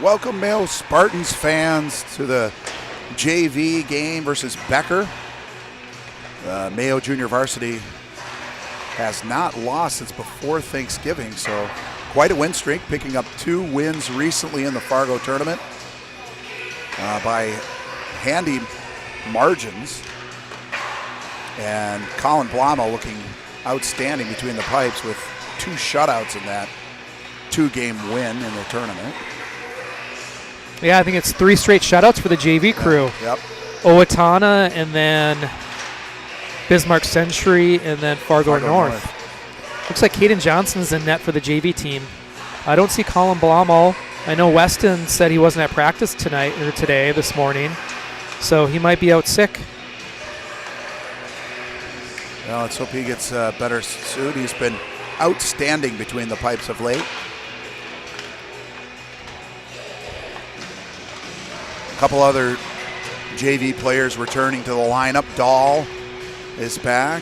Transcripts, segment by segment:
Welcome, Mayo Spartans fans, to the JV game versus Becker. Mayo Junior Varsity has not lost since before Thanksgiving, so quite a win streak, picking up 2 wins recently in the Fargo tournament by handy margins. And Colin Blamo looking outstanding between the pipes with 2 shutouts in that 2-game win in the tournament. Yeah, I think it's 3 straight shutouts for the JV crew. Yep. Owatonna, and then Bismarck Century, and then Fargo North. Looks like Caden Johnson's in net for the JV team. I don't see Colin Blamo. I know Weston said he wasn't at practice this morning, so he might be out sick. Well, let's hope he gets better soon. He's been outstanding between the pipes of late. A couple other JV players returning to the lineup. Dahl is back.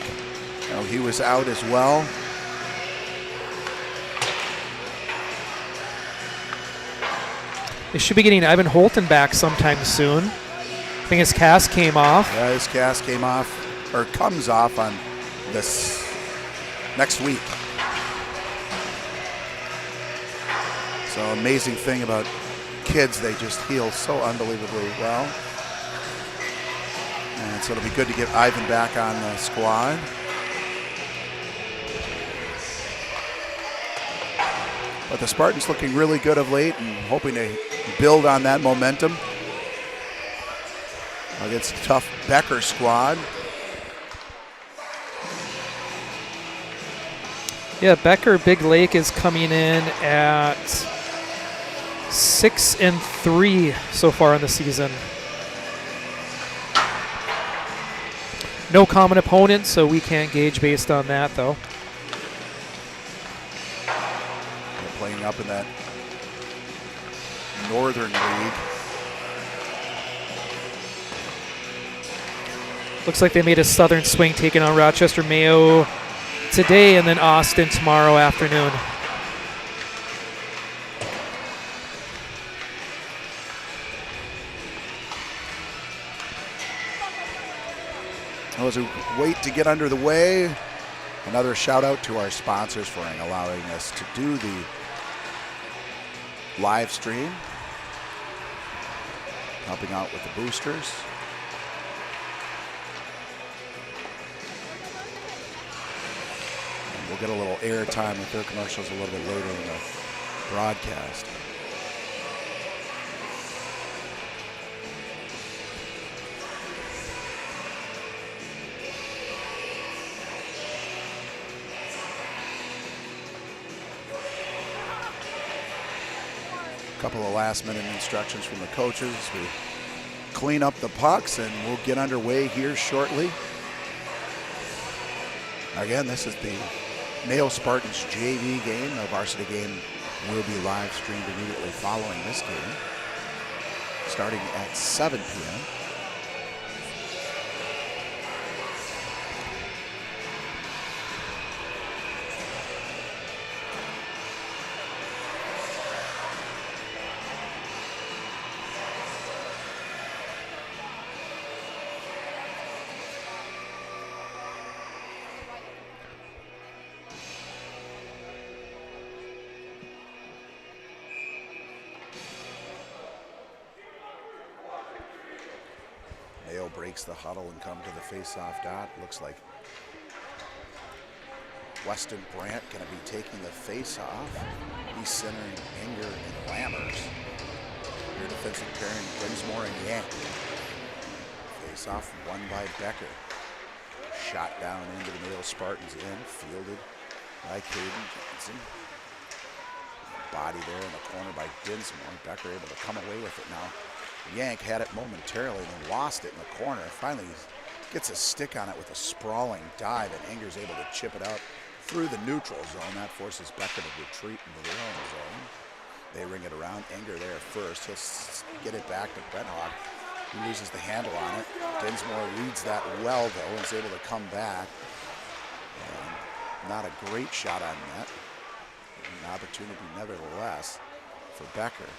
He was out as well. They should be getting Ivan Holton back sometime soon. I think his cast came off. Yeah, his cast came off, or comes off on this next week. So amazing thing about kids, they just heal so unbelievably well. And so it'll be good to get Ivan back on the squad. But the Spartans looking really good of late and hoping to build on that momentum against a tough Becker squad. Yeah, Becker Big Lake is coming in at 6-3 so far in the season. No common opponent, so we can't gauge based on that, though. They're playing up in that Northern League. Looks like they made a southern swing, taking on Rochester Mayo today and then Austin tomorrow afternoon. As we wait to get under the way, another shout out to our sponsors for allowing us to do the live stream, helping out with the boosters. And we'll get a little air time with their commercials a little bit later in the broadcast. Couple of last-minute instructions from the coaches. We clean up the pucks, and we'll get underway here shortly. Again, this is the Mayo Spartans JV game. The varsity game will be live streamed immediately following this game, starting at 7 p.m. Breaks the huddle and come to the face-off dot. Looks like Weston Brandt going to be taking the face-off. He's centering Enger and Lammers. Your defensive pairing, Dinsmore and Yank. Face-off won by Becker. Shot down into the Mayo Spartans end, fielded by Caden Johnson. Body there in the corner by Dinsmore. Becker able to come away with it now. Yank had it momentarily and then lost it in the corner. Finally gets a stick on it with a sprawling dive, and Enger's able to chip it out through the neutral zone. That forces Becker to retreat into their own zone. They ring it around. Enger there first. He'll get it back to Brethog. He loses the handle on it. Dinsmore reads that well, though, and is able to come back. And not a great shot on net. An opportunity, nevertheless, for Becker.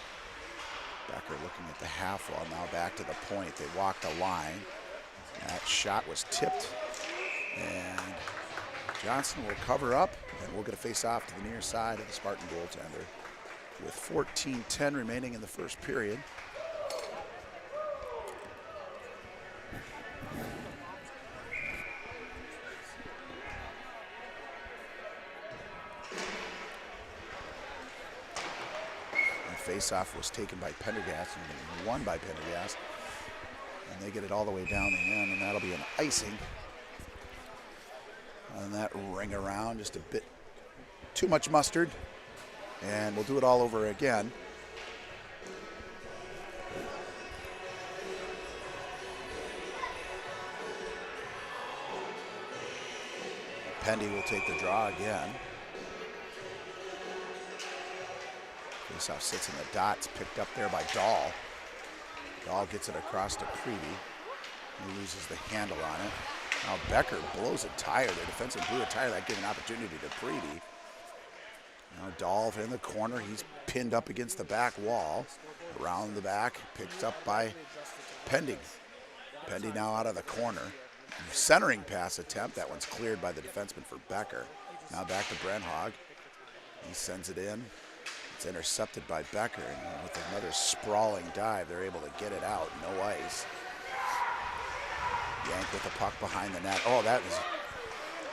Becker looking at the half wall, now back to the point. They walked the line. That shot was tipped, and Johnson will cover up, and we'll get a face-off to the near side of the Spartan goaltender with 14:10 remaining in the first period. Face-off was taken by Pendergast and won by Pendergast. And they get it all the way down the end, and that'll be an icing. And that ring around, just a bit too much mustard. And we'll do it all over again. Pendy will take the draw again. Faceoff sits in the dots, picked up there by Dahl. Dahl gets it across to Preedy. He loses the handle on it. Now Becker blows a tire. The defenseman blew a tire. That gave an opportunity to Preedy. Now Dahl in the corner. He's pinned up against the back wall. Around the back, picked up by Pendy. Pendy now out of the corner. Centering pass attempt. That one's cleared by the defenseman for Becker. Now back to Brenhag. He sends it in. It's intercepted by Becker, and with another sprawling dive, they're able to get it out. No ice. Yank with the puck behind the net. Oh, that was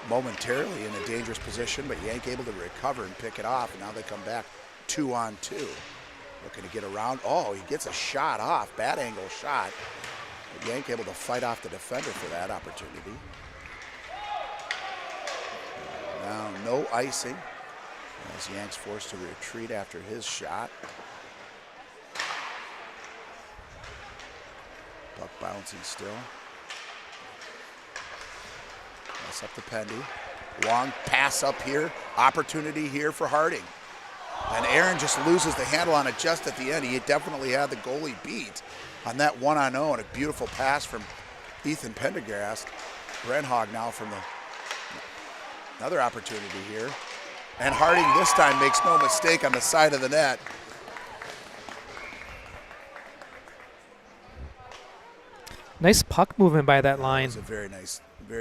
momentarily in a dangerous position, but Yank able to recover and pick it off, and now they come back 2-on-2. Looking to get around. Oh, he gets a shot off. Bad angle shot. But Yank able to fight off the defender for that opportunity. Now no icing, as Yank's forced to retreat after his shot. Puck bouncing still. Pass up to Pendy. Long pass up here. Opportunity here for Harding. And Aaron just loses the handle on it just at the end. He definitely had the goalie beat on that 1-on-0, and a beautiful pass from Ethan Pendergast. Brenhag now from another opportunity here. And Harding this time makes no mistake on the side of the net. Nice puck movement by that line. It was a very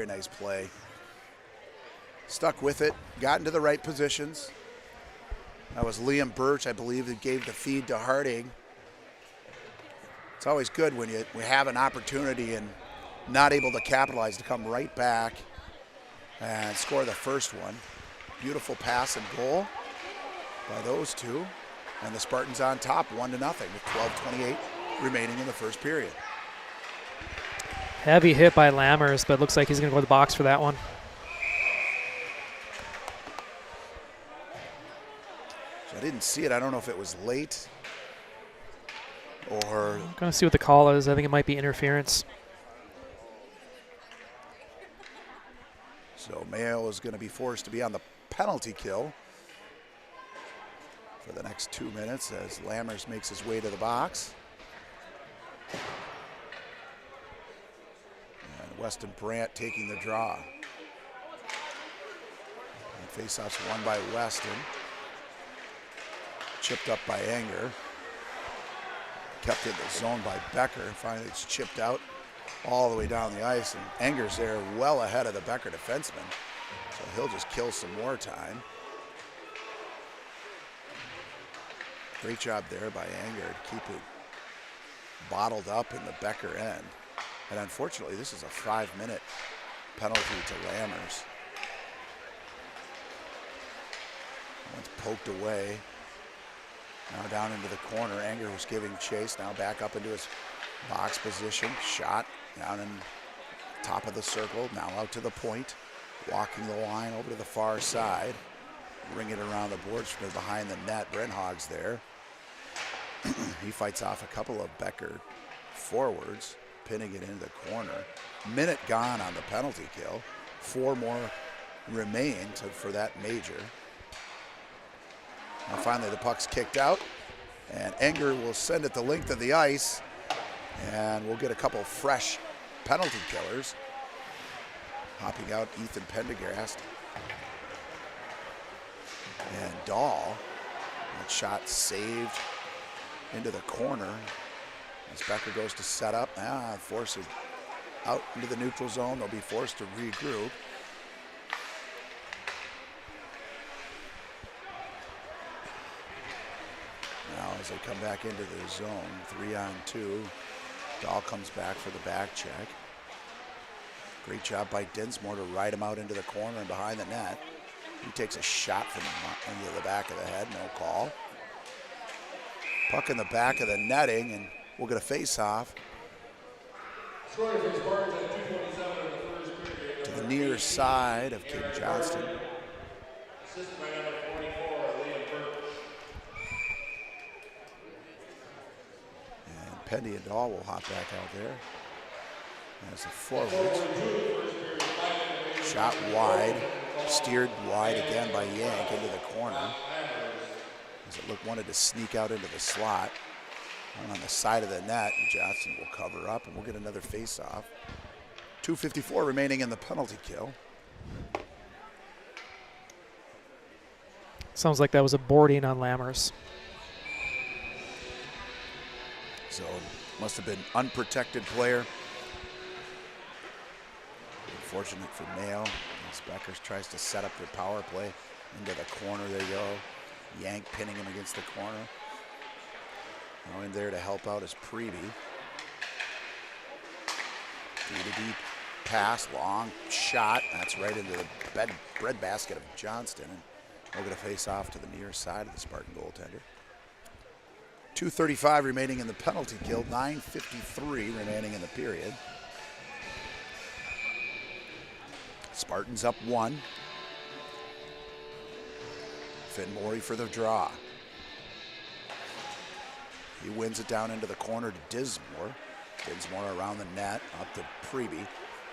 nice play. Stuck with it, got into the right positions. That was Liam Birch, I believe, that gave the feed to Harding. It's always good when we have an opportunity and not able to capitalize, to come right back and score the first one. Beautiful pass and goal by those two. And the Spartans on top, 1-0 with 12:28 remaining in the first period. Heavy hit by Lammers, but looks like he's going to go to the box for that one. So I didn't see it. I don't know if it was late or... I'm going to see what the call is. I think it might be interference. So Mayo is going to be forced to be on the penalty kill for the next 2 minutes as Lammers makes his way to the box. And Weston Brandt taking the draw. And faceoff's won by Weston. Chipped up by Anger. Kept in the zone by Becker. Finally it's chipped out all the way down the ice, and Anger's there well ahead of the Becker defenseman. So he'll just kill some more time. Great job there by Anger to keep it bottled up in the Becker end. And unfortunately, this is a 5-minute penalty to Lammers. One's poked away. Now down into the corner. Anger was giving chase. Now back up into his box position. Shot down in top of the circle. Now out to the point. Walking the line over to the far side. Ring it around the boards from behind the net. Brenhag's there. He fights off a couple of Becker forwards, pinning it into the corner. Minute gone on the penalty kill. 4 more remain for that major. Now finally the puck's kicked out, and Anger will send it the length of the ice, and we'll get a couple fresh penalty killers. Hopping out Ethan Pendergast and Dahl. That shot saved into the corner as Becker goes to set up. Forces out into the neutral zone. They'll be forced to regroup. Now as they come back into the zone, 3-on-2. Dahl comes back for the back check. Great job by Dinsmore to ride him out into the corner and behind the net. He takes a shot from into the back of the head, no call. Puck in the back of the netting, and we'll get a face-off. To the near side of Caden Johnston. And Pendy and Dahl will hop back out there. As the forwards. Shot wide, steered wide again by Yank into the corner. As it wanted to sneak out into the slot. And on the side of the net, and Johnston will cover up, and we'll get another face-off. 2:54 remaining in the penalty kill. Sounds like that was a boarding on Lammers. So must have been unprotected player. Unfortunate for Mayo. As Becker tries to set up their power play into the corner. There you go. Yank pinning him against the corner. Now in there to help out is Preby. D-to-D pass, long shot. That's right into the breadbasket of Johnston. And we'll get a face off to the near side of the Spartan goaltender. 2:35 remaining in the penalty kill. 9:53 remaining in the period. Spartans up 1. Finn Morey for the draw. He wins it down into the corner to Dinsmore. Dinsmore around the net, up to Preby.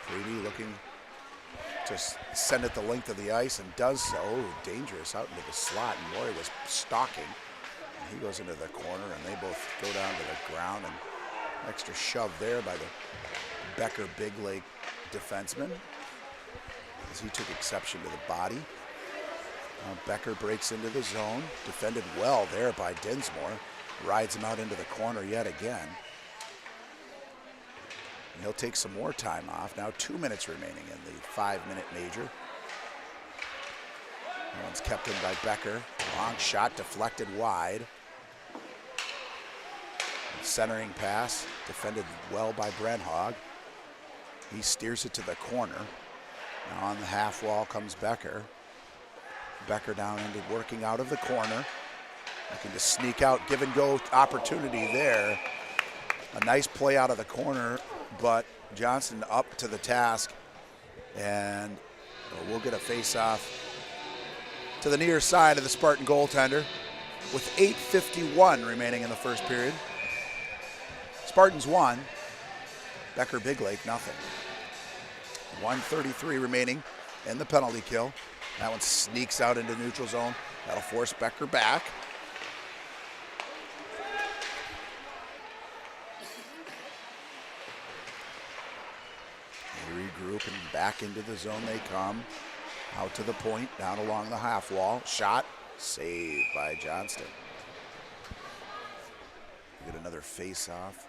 Preby looking to send it the length of the ice and does so. Dangerous out into the slot, and Morey was stalking. And he goes into the corner, and they both go down to the ground, and extra shove there by the Becker Big Lake defenseman as he took exception to the body. Becker breaks into the zone, defended well there by Dinsmore. Rides him out into the corner yet again. And he'll take some more time off. Now 2 minutes remaining in the 5-minute major. That one's kept in by Becker. Long shot deflected wide. Centering pass defended well by Brenhog. He steers it to the corner. Now on the half wall comes Becker. Becker down into working out of the corner. Looking to sneak out, give and go opportunity there. A nice play out of the corner, but Johnston up to the task. And we'll get a face-off to the near side of the Spartan goaltender with 8:51 remaining in the first period. Spartans 1, Becker Big Lake nothing. 1:33 remaining in the penalty kill. That one sneaks out into neutral zone. That'll force Becker back. They regroup and back into the zone they come. Out to the point, down along the half wall. Shot, saved by Johnston. We get another face-off.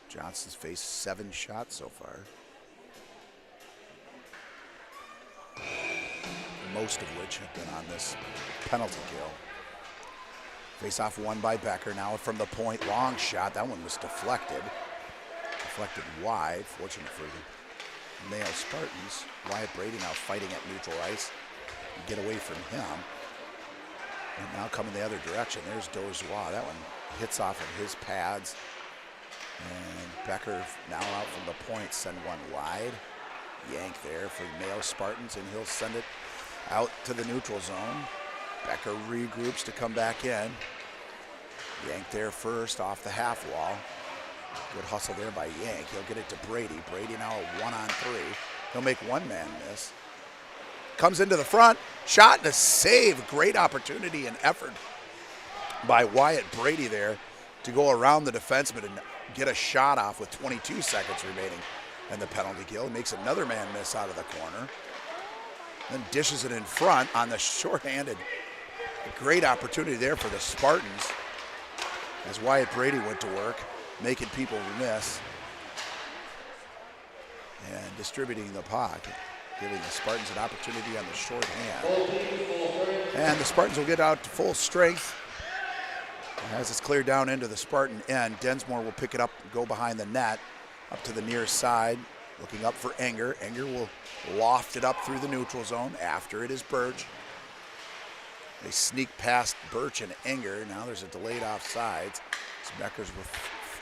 Johnston's faced 7 shots so far. Most of which have been on this penalty kill. Face-off won by Becker. Now from the point, long shot. That one was deflected. Deflected wide. Fortunate for the Mayo Spartans. Wyatt Brady now fighting at neutral ice. Get away from him. And now coming the other direction. There's Dozois. That one hits off of his pads. And Becker now out from the point. Send one wide. Yank there for the Mayo Spartans, and he'll send it out to the neutral zone. Becker regroups to come back in. Yank there first off the half wall. Good hustle there by Yank. He'll get it to Brady. Brady now a 1-on-3. He'll make one man miss. Comes into the front. Shot and a save. Great opportunity and effort by Wyatt Brady there to go around the defenseman and get a shot off with 22 seconds remaining in the penalty kill. He makes another man miss out of the corner. Then dishes it in front on the shorthanded. A great opportunity there for the Spartans. as Wyatt Brady went to work, making people miss and distributing the puck, giving the Spartans an opportunity on the short hand. And the Spartans will get out to full strength. As it's cleared down into the Spartan end, Densmore will pick it up and go behind the net, up to the near side, looking up for Enger. Enger will loft it up through the neutral zone. After it is Birch. They sneak past Birch and Enger. Now there's a delayed offsides. Becker's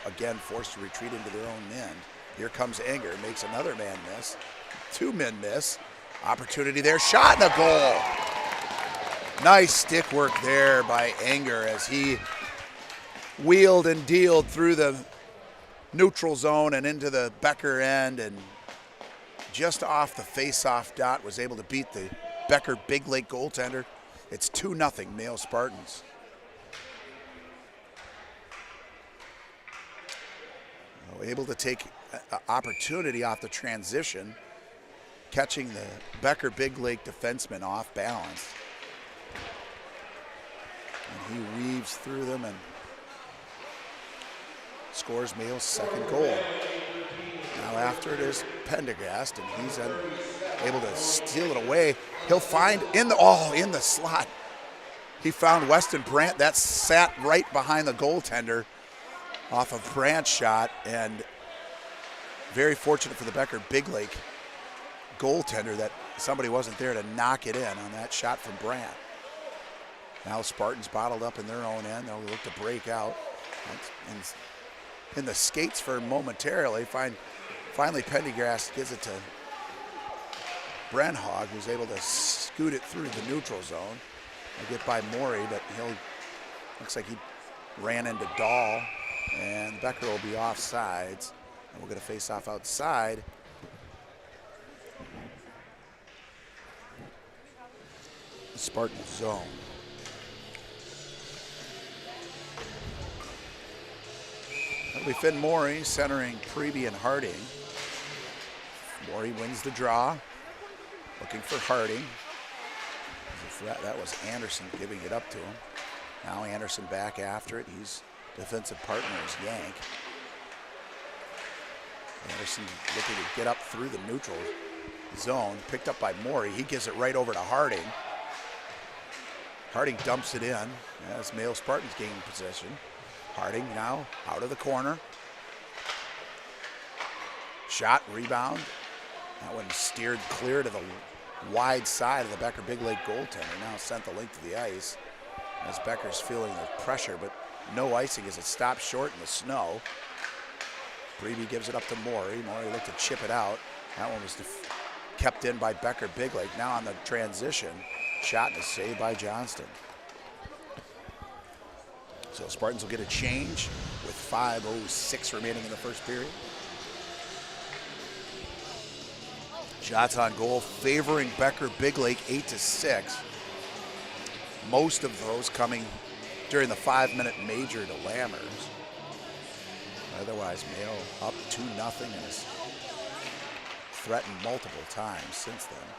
again forced to retreat into their own end. Here comes Enger, makes another man miss. 2 men miss. Opportunity there, shot and a goal. Nice stick work there by Enger as he wheeled and dealed through the neutral zone and into the Becker end, and just off the face-off dot was able to beat the Becker Big Lake goaltender. It's 2-0 Mayo Spartans. Able to take opportunity off the transition, catching the Becker Big Lake defenseman off balance. And he weaves through them and scores Mayo's second goal. Now after it is Pendergast, and he's able to steal it away. He'll find in the slot. He found Weston Brandt. That sat right behind the goaltender off of Brandt's shot, and very fortunate for the Becker Big Lake goaltender that somebody wasn't there to knock it in on that shot from Brandt. Now Spartans bottled up in their own end. They'll look to break out. In the skates for momentarily. Finally Pendergast gives it to Brenhog, who's able to scoot it through the neutral zone. He'll get by Morey, but looks like he ran into Dahl, and Becker will be offsides. And we're going to face off outside. The Spartan zone. That'll be Finn Morey centering Preby and Harding. Morey wins the draw, looking for Harding. That was Anderson giving it up to him. Now Anderson back after it. He's defensive partner is Yank. Anderson looking to get up through the neutral zone, picked up by Morey. He gives it right over to Harding. Harding dumps it in as Mayo Spartans gain possession. Harding now out of the corner. Shot, rebound. That one steered clear to the wide side of the Becker Big Lake goaltender. Now sent the link to the ice as Becker's feeling the pressure, but no icing as it stops short in the snow. Preby gives it up to Morey. Morey looked to chip it out. That one was kept in by Becker Big Lake. Now on the transition, shot and a save by Johnston. So Spartans will get a change with 5:06 remaining in the first period. Shots on goal favoring Becker Big Lake 8-6. Most of those coming during the 5-minute major to Lammers. Otherwise, Mayo up 2-0 and has threatened multiple times since then.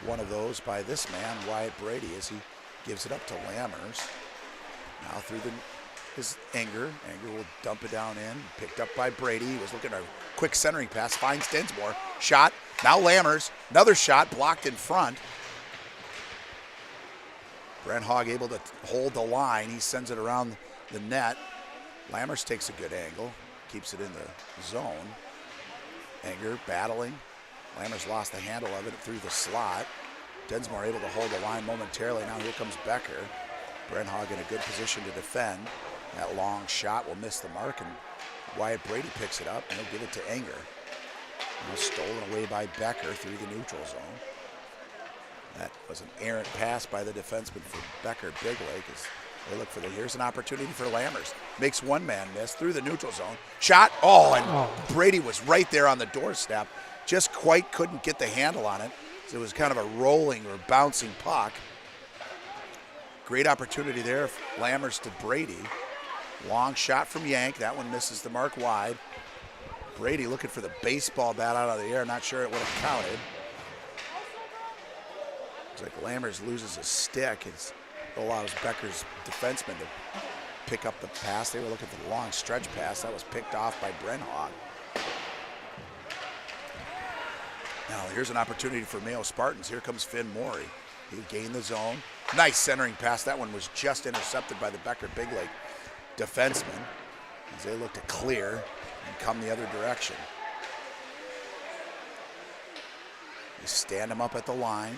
One of those by this man, Wyatt Brady, as he gives it up to Lammers. Now through his Enger. Enger will dump it down in. Picked up by Brady. He was looking at a quick centering pass. Finds Densmore. Shot. Now Lammers. Another shot blocked in front. Brent Hogg able to hold the line. He sends it around the net. Lammers takes a good angle. Keeps it in the zone. Enger battling. Lammers lost the handle of it through the slot. Densmore able to hold the line momentarily. Now here comes Becker. Brent Hogg in a good position to defend. That long shot will miss the mark, and Wyatt Brady picks it up, and he'll give it to Enger. Now stolen away by Becker through the neutral zone. That was an errant pass by the defenseman for Becker Big Lake as they look for here's an opportunity for Lammers. Makes one man miss through the neutral zone. Shot, and Brady was right there on the doorstep. Just quite couldn't get the handle on it. So it was kind of a rolling or bouncing puck. Great opportunity there, Lammers to Brady. Long shot from Yank. That one misses the mark wide. Brady looking for the baseball bat out of the air. Not sure it would have counted. Looks like Lammers loses a stick. It's allows Becker's defenseman to pick up the pass. They were looking for the long stretch pass. That was picked off by Brenhog. Now here's an opportunity for Mayo Spartans. Here comes Finn Morey. He gained the zone. Nice centering pass. That one was just intercepted by the Becker Big Lake defenseman as they look to clear and come the other direction. They stand him up at the line.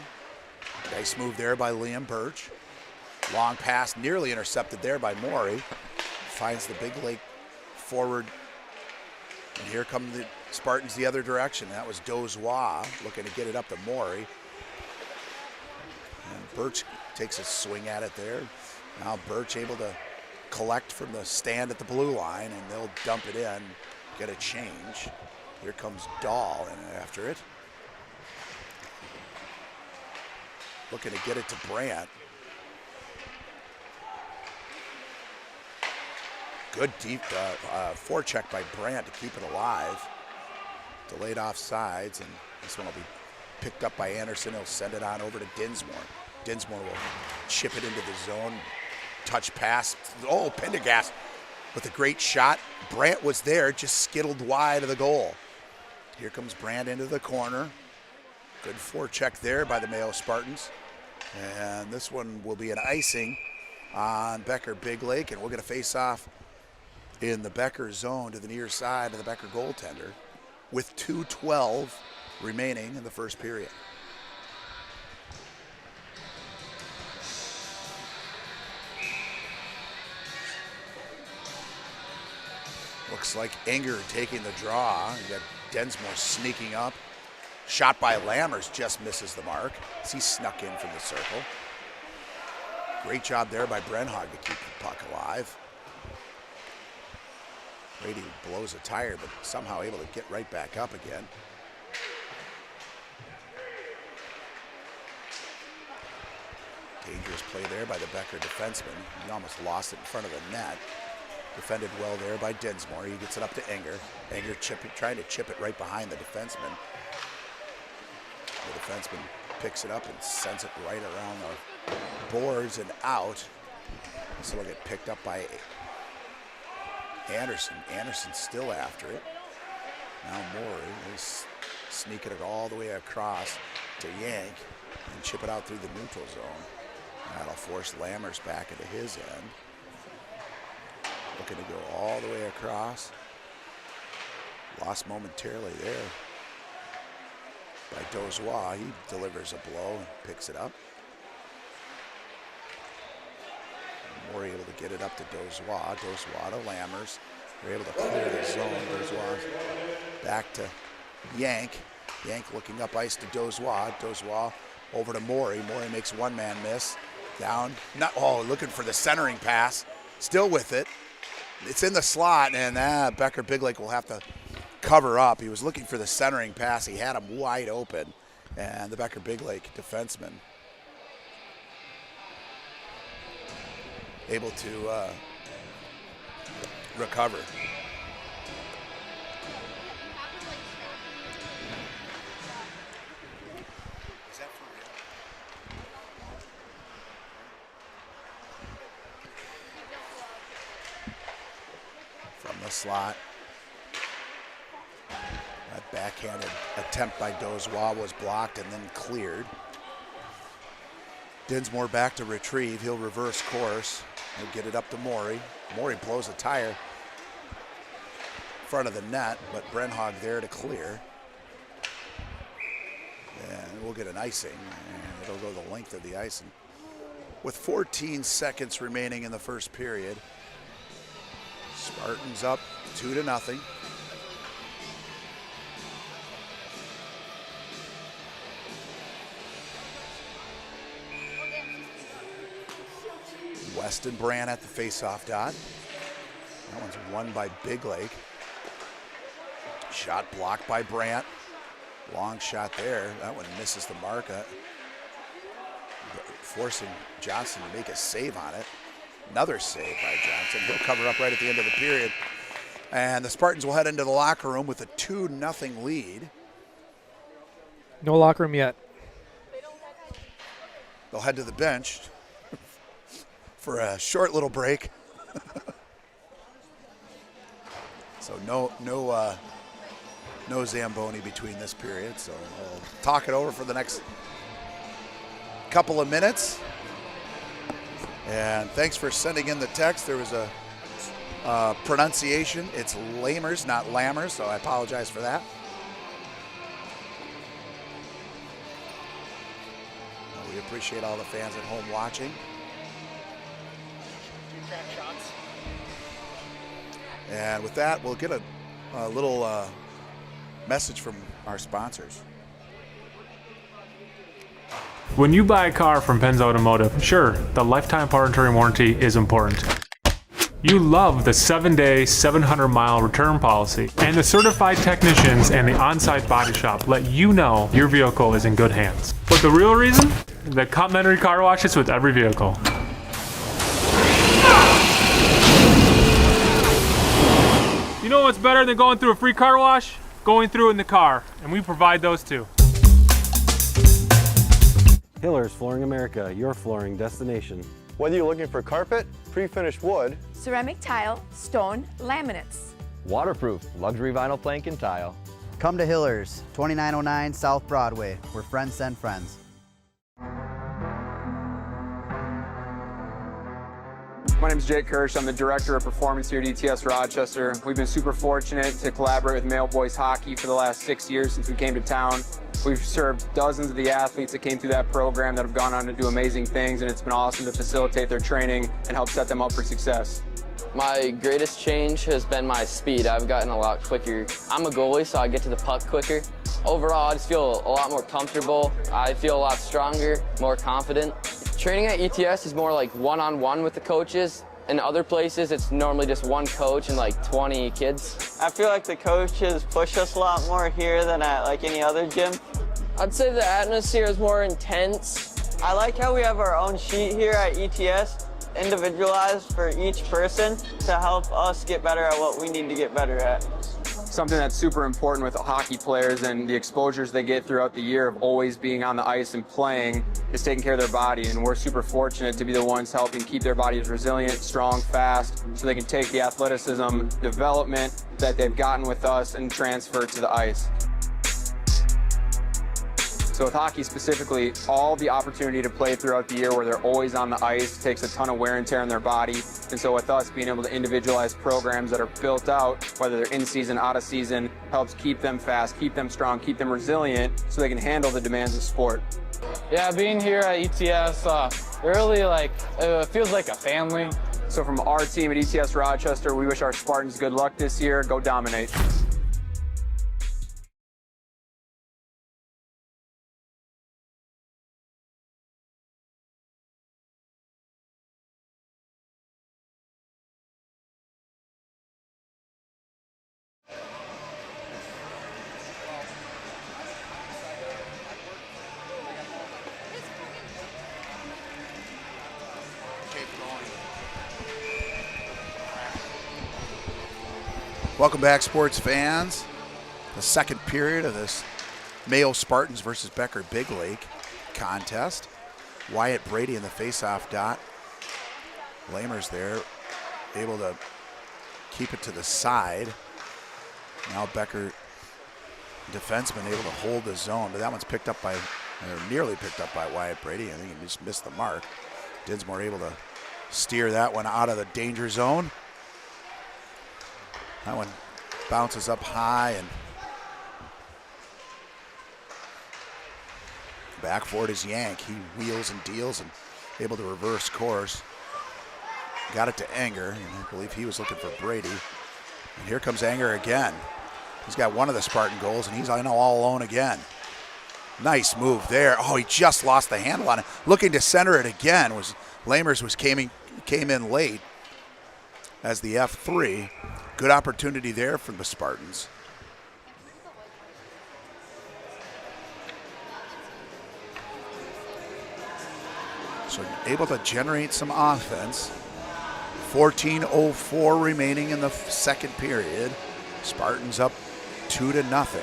Nice move there by Liam Birch. Long pass nearly intercepted there by Morey. Finds the Big Lake forward. And here come the Spartans the other direction. That was Dozois looking to get it up to Morey. And Birch takes a swing at it there. Now Birch able to collect from the stand at the blue line, and they'll dump it in, get a change. Here comes Dahl in after it. Looking to get it to Brandt. Good deep forecheck by Brandt to keep it alive. Delayed offsides, and this one will be picked up by Anderson. He'll send it on over to Dinsmore. Dinsmore will chip it into the zone. Touch pass. Oh, Pendergast with a great shot. Brandt was there, just skittled wide of the goal. Here comes Brandt into the corner. Good forecheck there by the Mayo Spartans. And this one will be an icing on Becker Big Lake, and we'll get a face-off in the Becker zone to the near side of the Becker goaltender with 2:12 remaining in the first period. Looks like Enger taking the draw. You got Densmore sneaking up. Shot by Lammers just misses the mark as he snuck in from the circle. Great job there by Brenhog to keep the puck alive. Brady blows a tire, but somehow able to get right back up again. Dangerous play there by the Becker defenseman. He almost lost it in front of the net. Defended well there by Dinsmore. He gets it up to Enger. Enger trying to chip it right behind the defenseman. The defenseman picks it up and sends it right around the boards and out. This will get picked up by Anderson. Anderson's still after it. Now Morey is sneaking it all the way across to Yank and chip it out through the neutral zone. That'll force Lammers back into his end. Looking to go all the way across. Lost momentarily there by Dozois. He delivers a blow and picks it up. Morey able to get it up to Dozois. Dozois to Lammers. They're able to clear the zone. Dozois back to Yank. Yank looking up ice to Dozois. Dozois over to Morey. Morey makes one-man miss. Down. Looking for the centering pass. Still with it. It's in the slot, and Becker Big Lake will have to cover up. He was looking for the centering pass. He had him wide open, and the Becker Big Lake defenseman able to recover. From the slot. That backhanded attempt by Dozois was blocked and then cleared. Dinsmore back to retrieve. He'll reverse course. He'll get it up to Morey. Morey blows a tire in front of the net, but Brenhog there to clear. And we'll get an icing, and it'll go the length of the ice. And with 14 seconds remaining in the first period, Spartans up 2-0. Weston Brandt at the face-off dot. That one's won by Big Lake. Shot blocked by Brandt. Long shot there. That one misses the mark, forcing Johnson to make a save on it. Another save by Johnson. He'll cover up right at the end of the period. And the Spartans will head into the locker room with a 2-0 lead. No locker room yet. They'll head to the bench. for a short little break. So no Zamboni between this period. So we'll talk it over for the next couple of minutes. And thanks for sending in the text. There was a pronunciation. It's Lamers, not Lammers, so I apologize for that. We appreciate all the fans at home watching. And with that, we'll get a little message from our sponsors. When you buy a car from Penz Automotive, sure, the lifetime powertrain warranty is important. You love the 7-day, 700-mile return policy, and the certified technicians and the on-site body shop let you know your vehicle is in good hands. But the real reason? The complimentary car washes with every vehicle. You know what's better than going through a free car wash? Going through it in the car, and we provide those too. Hillers Flooring America, your flooring destination. Whether you're looking for carpet, pre-finished wood, ceramic tile, stone, laminates, waterproof, luxury vinyl plank and tile. Come to Hillers, 2909 South Broadway, where friends send friends. My name is Jake Kirsch. I'm the Director of Performance here at ETS Rochester. We've been super fortunate to collaborate with Mayo Boys Hockey for the last 6 years since we came to town. We've served dozens of the athletes that came through that program that have gone on to do amazing things, and it's been awesome to facilitate their training and help set them up for success. My greatest change has been my speed. I've gotten a lot quicker. I'm a goalie, so I get to the puck quicker. Overall, I just feel a lot more comfortable. I feel a lot stronger, more confident. Training at ETS is more like one-on-one with the coaches. In other places, it's normally just one coach and like 20 kids. I feel like the coaches push us a lot more here than at like any other gym. I'd say the atmosphere is more intense. I like how we have our own sheet here at ETS, individualized for each person to help us get better at what we need to get better at. Something that's super important with hockey players and the exposures they get throughout the year of always being on the ice and playing is taking care of their body, and we're super fortunate to be the ones helping keep their bodies resilient, strong, fast, so they can take the athleticism development that they've gotten with us and transfer it to the ice. So with hockey specifically, all the opportunity to play throughout the year where they're always on the ice takes a ton of wear and tear on their body. And so with us being able to individualize programs that are built out, whether they're in season, out of season, helps keep them fast, keep them strong, keep them resilient so they can handle the demands of sport. Yeah, being here at ETS, really it feels like a family. So from our team at ETS Rochester, we wish our Spartans good luck this year. Go dominate. Welcome back, sports fans. The second period of this Mayo Spartans versus Becker Big Lake contest. Wyatt Brady in the face-off dot. Lamers there, able to keep it to the side. Now Becker defenseman able to hold the zone, but that one's picked up by, or nearly picked up by Wyatt Brady. I think he just missed the mark. Dinsmore able to steer that one out of the danger zone. That one bounces up high and back for it is Yank. He wheels and deals and able to reverse course. Got it to Anger, and I believe he was looking for Brady. And here comes Anger again. He's got one of the Spartan goals, and he's all alone again. Nice move there. Oh, he just lost the handle on it. Looking to center it again. Lamers came in late as the F3. Good opportunity there from the Spartans. So able to generate some offense. 14:04 remaining in the second period. Spartans up 2-0.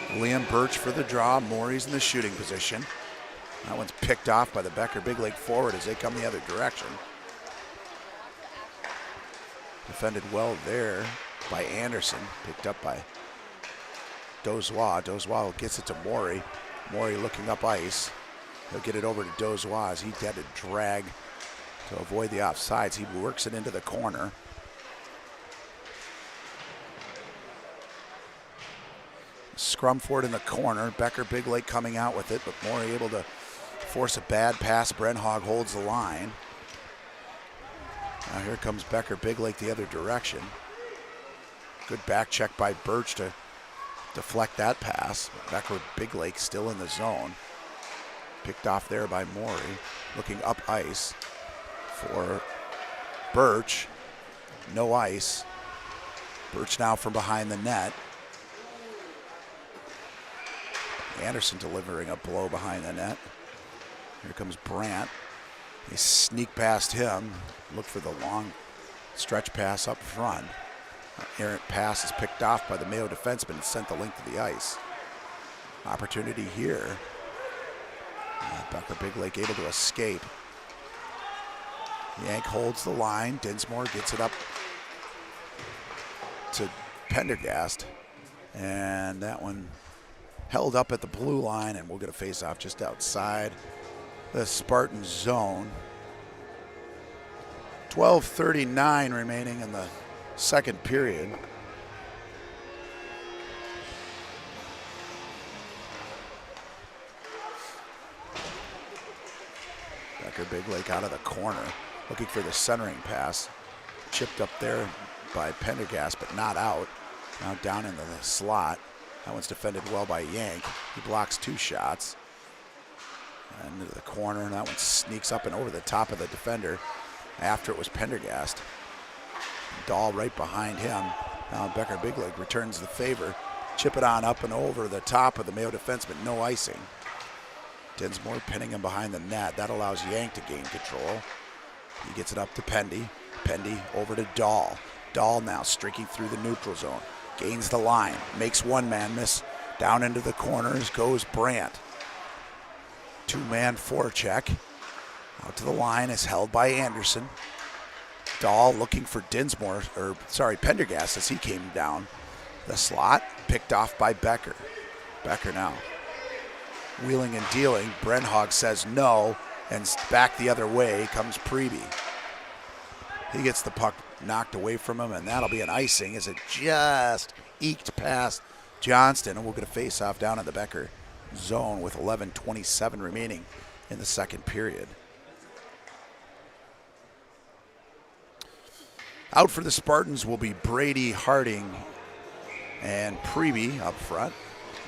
Liam Birch for the draw. Morey's in the shooting position. That one's picked off by the Becker Big Lake forward as they come the other direction. Defended well there by Anderson. Picked up by Dozois. Dozois gets it to Maury. Maury looking up ice. He'll get it over to Dozois as he had to drag to avoid the offsides. He works it into the corner. Scrum for it in the corner. Becker, Big Lake coming out with it, but Maury able to force a bad pass. Brenhog holds the line. Now here comes Becker, Big Lake the other direction. Good back check by Birch to deflect that pass. Becker, Big Lake still in the zone. Picked off there by Maury. Looking up ice for Birch. No ice. Birch now from behind the net. Anderson delivering a blow behind the net. Here comes Brandt. They sneak past him. Look for the long stretch pass up front. Errant pass is picked off by the Mayo defenseman and sent the length of the ice. Opportunity here. Becker, Big Lake able to escape. Yank holds the line. Dinsmore gets it up to Pendergast. And that one held up at the blue line, and we'll get a face-off just outside the Spartan zone. 12:39 remaining in the second period. Becker, Big Lake out of the corner, looking for the centering pass. Chipped up there by Pendergast, but not out. Now down into the slot. That one's defended well by Yank. He blocks two shots. And into the corner, and that one sneaks up and over the top of the defender. After it was Pendergast. Dahl right behind him. Now Becker, Big Lake returns the favor. Chip it on up and over the top of the Mayo defenseman. No icing. Dinsmore pinning him behind the net. That allows Yank to gain control. He gets it up to Pendy. Pendy over to Dahl. Dahl now streaking through the neutral zone. Gains the line. Makes one man miss. Down into the corners goes Brandt. Two-man forecheck. Out to the line is held by Anderson. Dahl looking for Pendergast as he came down the slot. Picked off by Becker. Becker now wheeling and dealing. Brenhog says no, and back the other way comes Preby. He gets the puck knocked away from him, and that'll be an icing as it just eked past Johnston, and we'll get a face-off down in the Becker zone with 11:27 remaining in the second period. Out for the Spartans will be Brady, Harding, and Preby up front.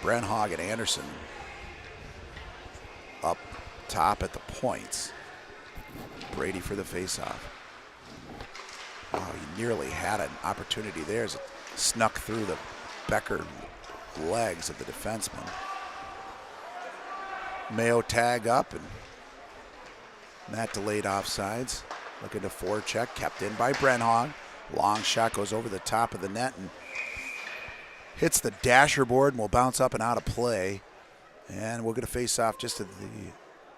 Brenhog and Anderson up top at the points. Brady for the face-off. Oh, he nearly had an opportunity there as it snuck through the Becker legs of the defenseman. Mayo tag up, and that delayed offsides. Looking to forecheck, kept in by Brenhog. Long shot goes over the top of the net and hits the dasher board and will bounce up and out of play. And we'll get a face-off just to the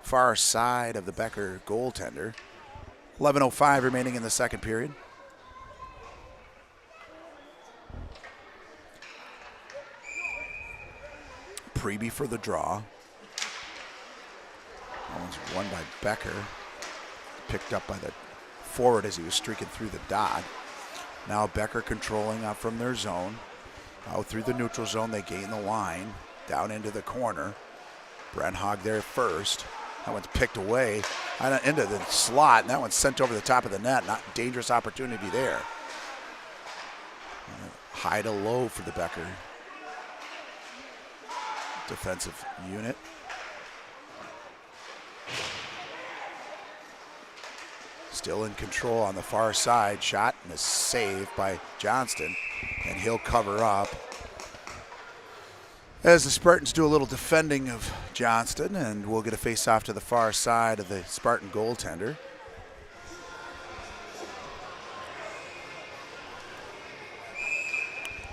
far side of the Becker goaltender. 11:05 remaining in the second period. Preby for the draw. That one's won by Becker. Picked up by the forward as he was streaking through the dot. Now Becker controlling out from their zone. Out through the neutral zone, they gain the line. Down into the corner. Brenhog there first. That one's picked away into the slot, and that one's sent over the top of the net. Not dangerous opportunity there. High to low for the Becker defensive unit. Still in control on the far side. Shot and a save by Johnston, and he'll cover up. As the Spartans do a little defending of Johnston, and we'll get a face-off to the far side of the Spartan goaltender.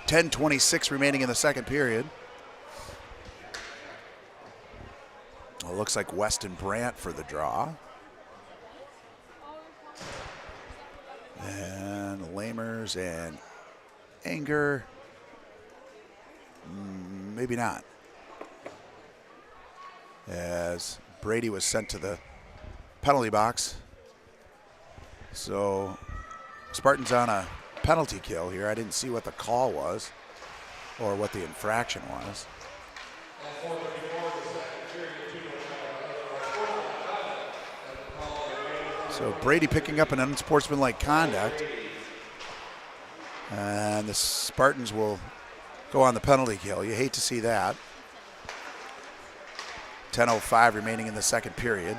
.10:26 remaining in the second period. Well, it looks like Weston Brandt for the draw. And Lamers and Anger. Maybe not. As Brady was sent to the penalty box. So Spartans on a penalty kill here. I didn't see what the call was or what the infraction was. So Brady picking up an unsportsmanlike conduct. And the Spartans will go on the penalty kill. You hate to see that. 10:05 remaining in the second period.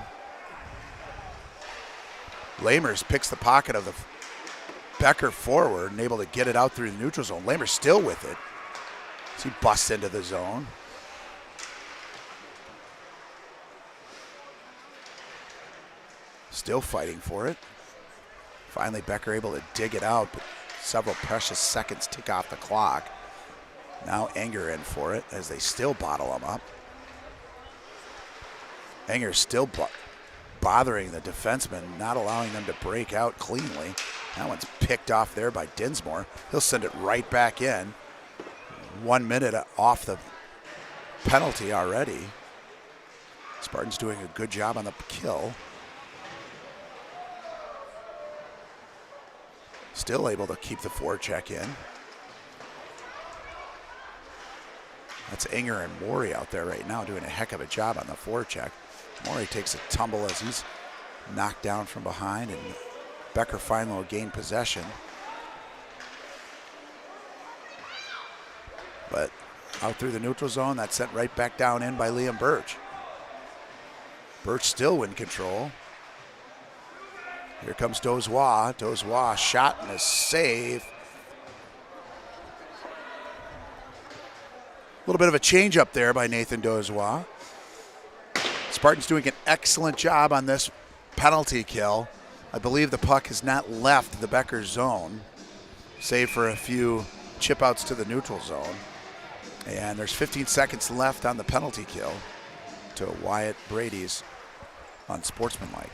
Lamers picks the pocket of the Becker forward and able to get it out through the neutral zone. Lamers still with it. So he busts into the zone. Still fighting for it. Finally, Becker able to dig it out, but several precious seconds tick off the clock. Now Anger in for it as they still bottle him up. Anger still bothering the defenseman, not allowing them to break out cleanly. That one's picked off there by Dinsmore. He'll send it right back in. 1 minute off the penalty already. Spartans doing a good job on the kill. Still able to keep the forecheck in. That's Anger and Morey out there right now doing a heck of a job on the forecheck. Morey takes a tumble as he's knocked down from behind, and Becker finally will gain possession. But out through the neutral zone, that's sent right back down in by Liam Birch. Birch still in control. Here comes Dozois. Dozois shot and a save. A little bit of a change up there by Nathan Dozois. Spartans doing an excellent job on this penalty kill. I believe the puck has not left the Becker zone, save for a few chip outs to the neutral zone. And there's 15 seconds left on the penalty kill to Wyatt Brady's unsportsmanlike.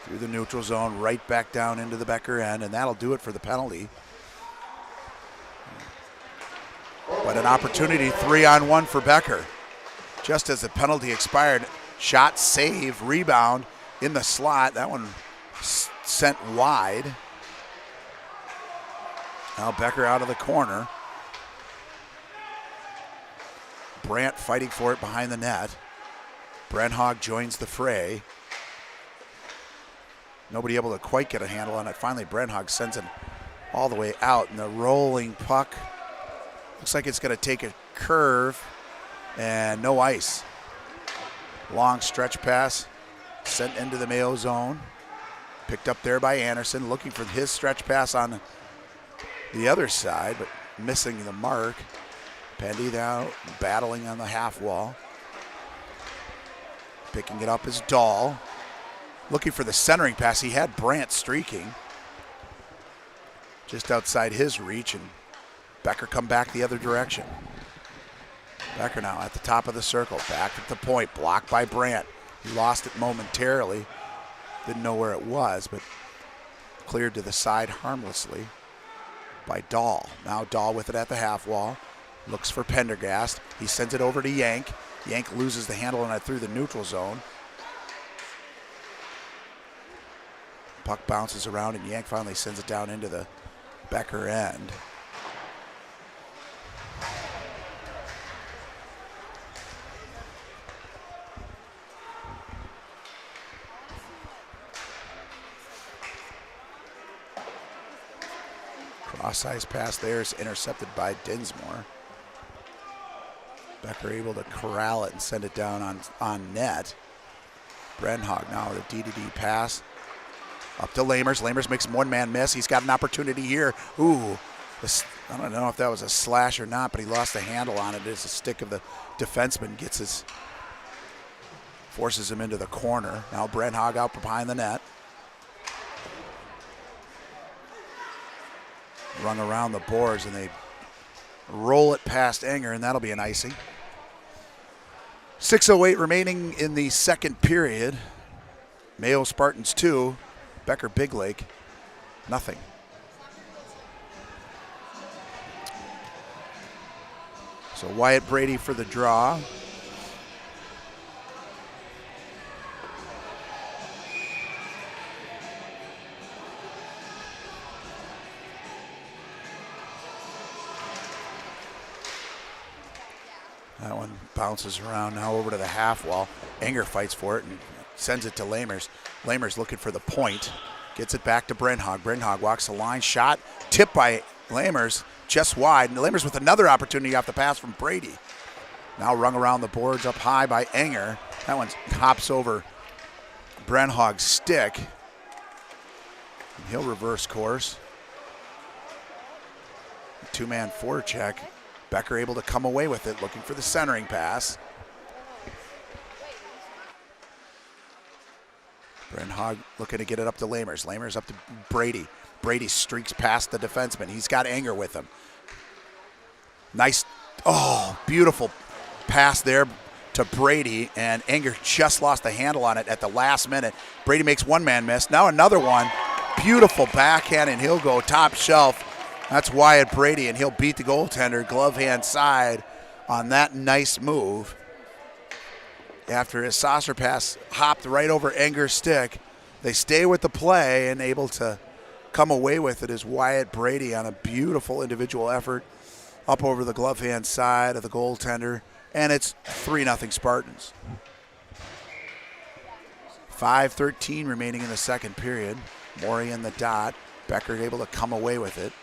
Through the neutral zone, right back down into the Becker end, and that'll do it for the penalty. But an opportunity 3-on-1 for Becker. Just as the penalty expired, shot, save, rebound in the slot. That one sent wide. Now Becker out of the corner. Brandt fighting for it behind the net. Brenhog joins the fray. Nobody able to quite get a handle on it. Finally, Brenhog sends it all the way out, and the rolling puck looks like it's going to take a curve and no ice. Long stretch pass sent into the Mayo zone. Picked up there by Anderson, looking for his stretch pass on the other side, but missing the mark. Pendy now battling on the half wall. Picking it up is Dahl. Looking for the centering pass. He had Brandt streaking just outside his reach, and Becker come back the other direction. Becker now at the top of the circle, back at the point, blocked by Brandt. He lost it momentarily, didn't know where it was, but cleared to the side harmlessly by Dahl. Now Dahl with it at the half wall, looks for Pendergast. He sends it over to Yank. Yank loses the handle on it through the neutral zone. Puck bounces around, and Yank finally sends it down into the Becker end. Cross-ice pass there is intercepted by Dinsmore. Becker able to corral it and send it down on net. Brenhog now with a D-to-D pass. Up to Lamers. Lamers makes one-man miss. He's got an opportunity here. Ooh, I don't know if that was a slash or not, but he lost the handle on it as the stick of the defenseman forces him into the corner. Now Brenhog out behind the net. Run around the boards, and they roll it past Anger, and that'll be an icing. 6:08 remaining in the second period. Mayo Spartans 2, Becker Big Lake, nothing. So Wyatt Brady for the draw. That one bounces around now over to the half wall. Enger fights for it and sends it to Lamers. Lamers looking for the point. Gets it back to Brenhog. Brenhog walks the line. Shot tipped by Lamers just wide. And Lamers with another opportunity off the pass from Brady. Now rung around the boards up high by Enger. That one hops over Brenhog's stick. And he'll reverse course. Two-man forecheck. Becker able to come away with it, looking for the centering pass. Brenhog looking to get it up to Lamers. Lamers up to Brady. Brady streaks past the defenseman. He's got Enger with him. Nice, beautiful pass there to Brady, and Enger just lost the handle on it at the last minute. Brady makes one-man miss. Now another one. Beautiful backhand, and he'll go top shelf. That's Wyatt Brady, and he'll beat the goaltender glove hand side on that nice move. After his saucer pass hopped right over Enger's stick, they stay with the play and able to come away with it is Wyatt Brady on a beautiful individual effort up over the glove hand side of the goaltender, and it's 3-0 Spartans. 5:13 remaining in the second period. Morey in the dot. Becker able to come away with it.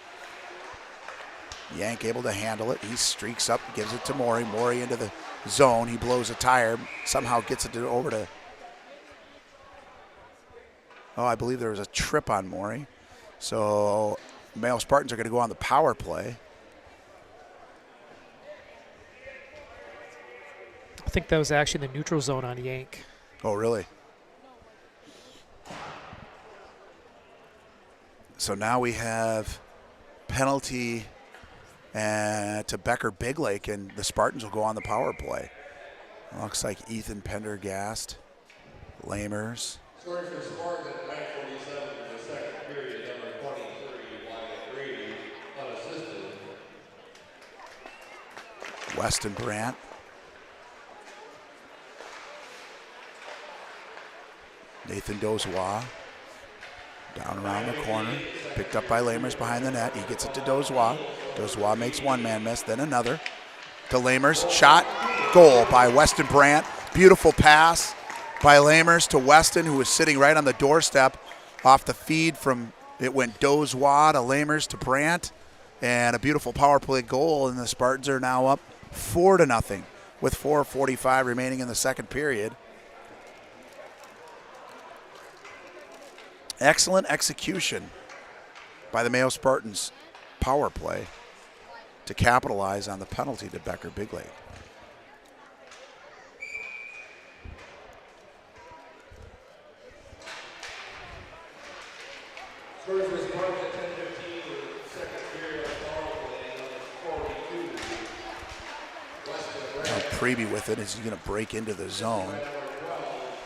Yank able to handle it. He streaks up, gives it to Morey. Morey into the zone. He blows a tire. Somehow gets it over to... I believe there was a trip on Morey. So Mayo Spartans are going to go on the power play. I think that was actually the neutral zone on Yank. Oh, really? So now we have penalty to Becker Big Lake, and the Spartans will go on the power play. Looks like Ethan Pendergast, Lamers. Scoring for Spartans at 9:47 in the second period, number 23, Wyatt Brady, unassisted. Weston Brandt. Nathan Dozois. Down around the corner, picked up by Lamers behind the net. He gets it to Dozois. Dozois makes one-man miss, then another. To Lamers, shot, goal by Weston Brandt. Beautiful pass by Lamers to Weston, who was sitting right on the doorstep off the feed from, it went Dozois to Lamers to Brandt, and a beautiful power play goal, and the Spartans are now up 4-0 with 4:45 remaining in the second period. Excellent execution by the Mayo Spartans power play to capitalize on the penalty to Becker Big Lake. Scoring for Spartans at 10:15 in the second period of power play, number 42. Weston Brandt. Preview with it as he's going to break into the zone.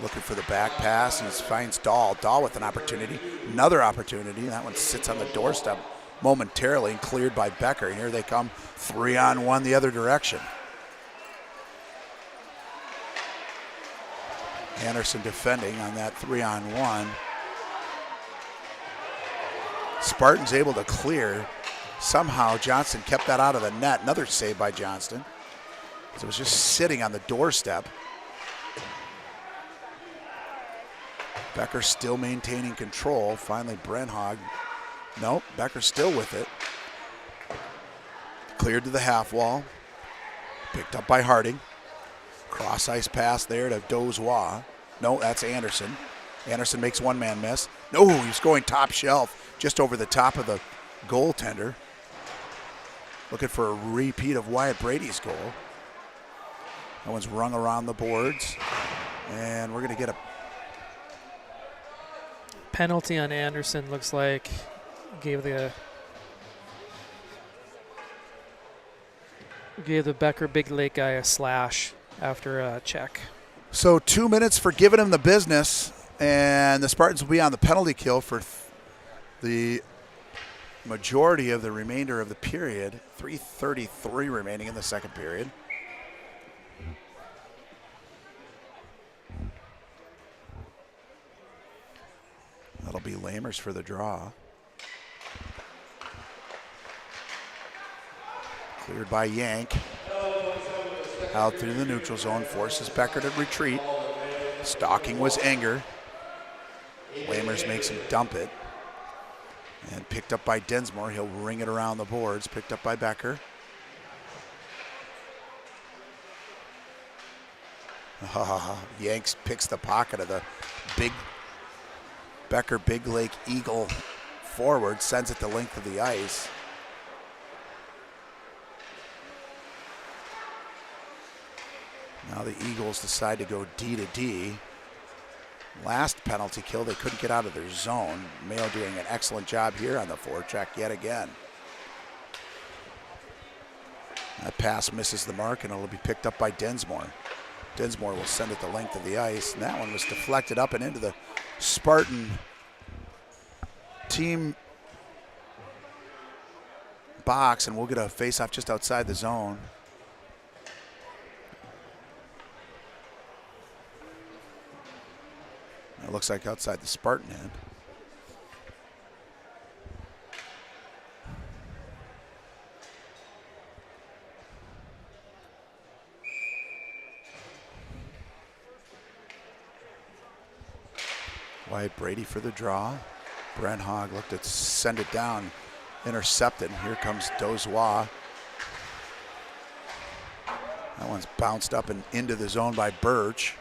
Looking for the back pass. He finds Dahl. Dahl with an opportunity. Another opportunity. That one sits on the doorstep momentarily and cleared by Becker. And here they come 3-on-1 the other direction. Anderson defending on that 3-on-1. Spartans able to clear. Somehow Johnston kept that out of the net. Another save by Johnston. So it was just sitting on the doorstep. Becker still maintaining control. Finally, Brenhog. Nope, Becker still with it. Cleared to the half wall. Picked up by Harding. Cross ice pass there to Dozois. No, that's Anderson. Anderson makes one-man miss. No, he's going top shelf, just over the top of the goaltender. Looking for a repeat of Wyatt Brady's goal. That one's rung around the boards. And we're going to get a penalty on Anderson. Looks like gave the Becker Big Lake guy a slash after a check. So 2 minutes for giving him the business, And the Spartans will be on the penalty kill for the majority of the remainder of the period. 3:33 remaining in the second period. That'll be Lamers for the draw. Cleared by Yank. Out through the neutral zone, forces Becker to retreat. Stalking was Enger. Lamers makes him dump it. And picked up by Dinsmore. He'll ring it around the boards. Picked up by Becker. Yanks picks the pocket of the Becker Big Lake Eagle forward, sends it the length of the ice. Now the Eagles decide to go D to D. Last penalty kill, they couldn't get out of their zone. Mayo doing an excellent job here on the forecheck yet again. That pass misses the mark and it'll be picked up by Dinsmore. Dinsmore will send it the length of the ice, and that one was deflected up and into the Spartan team box, and we'll get a face-off just outside the zone. It looks like outside the Spartan end. Wyatt Brady for the draw. Brent Hogg looked to send it down, intercepted. Here comes Dozois. That one's bounced up and into the zone by Birch.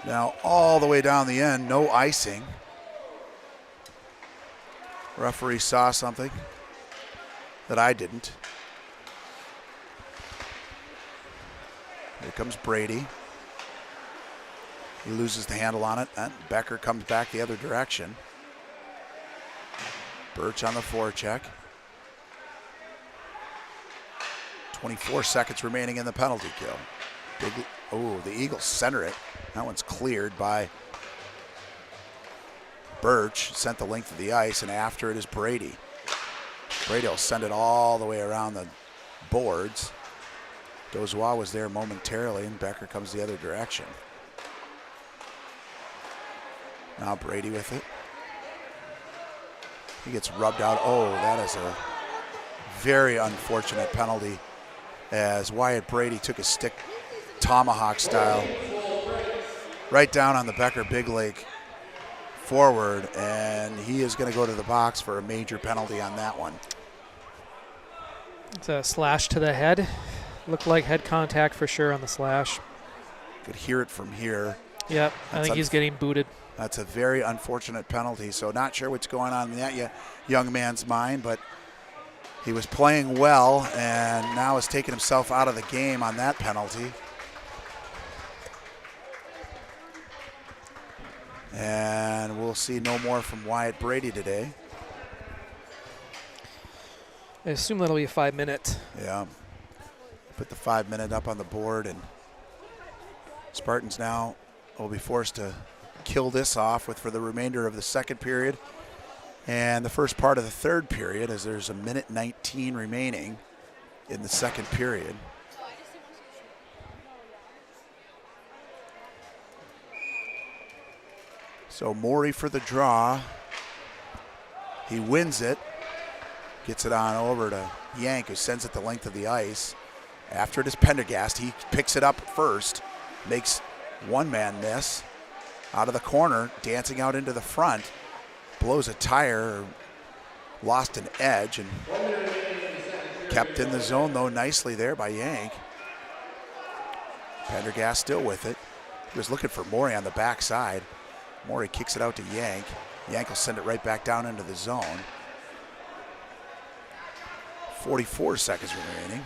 Now all the way down the end, no icing. Referee saw something that I didn't. Here comes Brady. He loses the handle on it, and Becker comes back the other direction. Birch on the forecheck. 24 seconds remaining in the penalty kill. The Eagles center it. That one's cleared by Birch. Sent the length of the ice, and after it is Brady. Brady will send it all the way around the boards. Dozois was there momentarily, and Becker comes the other direction. Now Brady with it. He gets rubbed out. Oh, that is a very unfortunate penalty, as Wyatt Brady took a stick tomahawk style right down on the Becker Big Lake forward, and he is going to go to the box for a major penalty on that one. It's a slash to the head. Looked like head contact for sure on the slash. Could hear it from here. Yep, I think he's getting booted. That's a very unfortunate penalty, so not sure what's going on in that young man's mind, but he was playing well and now has taken himself out of the game on that penalty. And we'll see no more from Wyatt Brady today. I assume that'll be a 5-minute. Yeah. Put the 5-minute up on the board, and Spartans now will be forced to kill this off for the remainder of the second period and the first part of the third period, as there's a minute 19 remaining in the second period. So Morey for the draw. He wins it. Gets it on over to Yank, who sends it the length of the ice. After it is Pendergast, he picks it up first, makes one man miss. Out of the corner, dancing out into the front, blows a tire, lost an edge, and kept in the zone, though, nicely there by Yank. Pendergast still with it. He was looking for Morey on the backside. Morey kicks it out to Yank. Yank will send it right back down into the zone. 44 seconds remaining.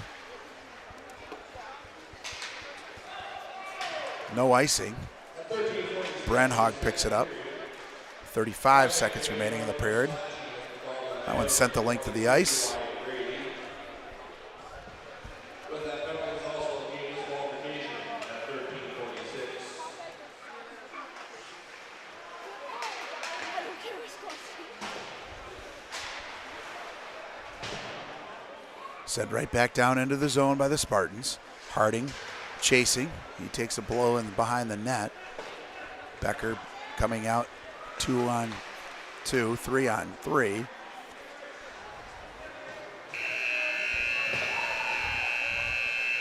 No icing. Brandhog picks it up. 35 seconds remaining in the period. That one sent the length of the ice. Sent right back down into the zone by the Spartans. Harding chasing. He takes a blow in behind the net. Becker coming out 2-on-2, 3-on-3.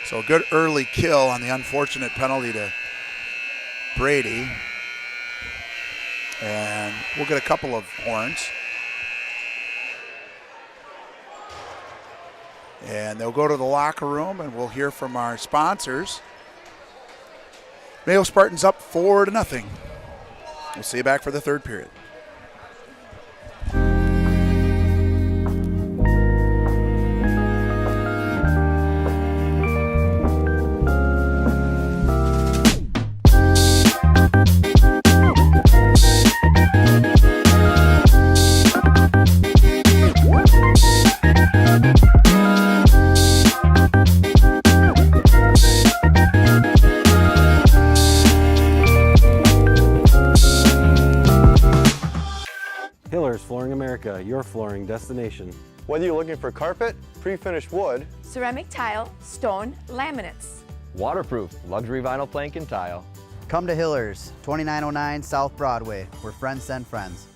So a good early kill on the unfortunate penalty to Brady. And we'll get a couple of horns. And they'll go to the locker room and we'll hear from our sponsors. Mayo Spartans up 4-0. We'll see you back for the third period. Hillers Flooring America, your flooring destination. Whether you're looking for carpet, pre-finished wood, ceramic tile, stone, laminates. Waterproof, luxury vinyl plank and tile. Come to Hillers, 2909 South Broadway, where friends send friends.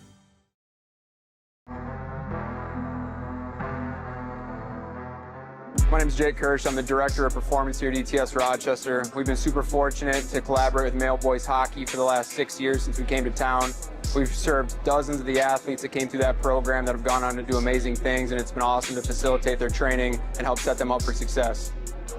My name is Jake Kirsch. I'm the Director of Performance here at ETS Rochester. We've been super fortunate to collaborate with Mayo Boys Hockey for the last 6 years since we came to town. We've served dozens of the athletes that came through that program that have gone on to do amazing things, and it's been awesome to facilitate their training and help set them up for success.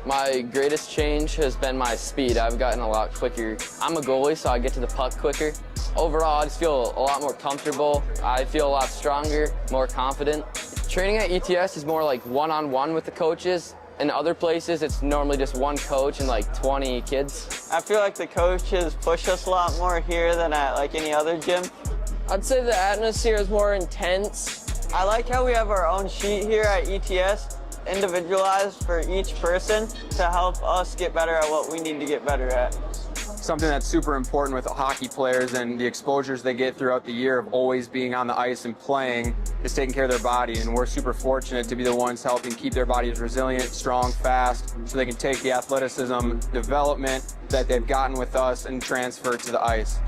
My greatest change has been my speed. I've gotten a lot quicker. I'm a goalie, so I get to the puck quicker. Overall, I just feel a lot more comfortable. I feel a lot stronger, more confident. Training at ETS is more like one-on-one with the coaches. In other places, it's normally just one coach and like 20 kids. I feel like the coaches push us a lot more here than at like any other gym. I'd say the atmosphere is more intense. I like how we have our own sheet here at ETS, individualized for each person to help us get better at what we need to get better at. Something that's super important with hockey players and the exposures they get throughout the year of always being on the ice and playing is taking care of their body. And we're super fortunate to be the ones helping keep their bodies resilient, strong, fast, so they can take the athleticism development that they've gotten with us and transfer it to the ice.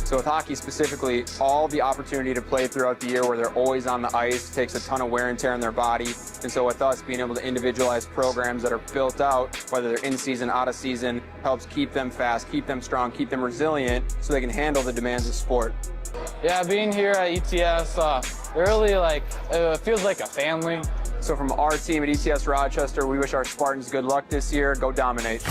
So with hockey specifically, all the opportunity to play throughout the year where they're always on the ice takes a ton of wear and tear on their body. And so with us being able to individualize programs that are built out, whether they're in season, out of season, helps keep them fast, keep them strong, keep them resilient so they can handle the demands of sport. Yeah, being here at ETS, really it feels like a family. So from our team at ETS Rochester, we wish our Spartans good luck this year. Go dominate.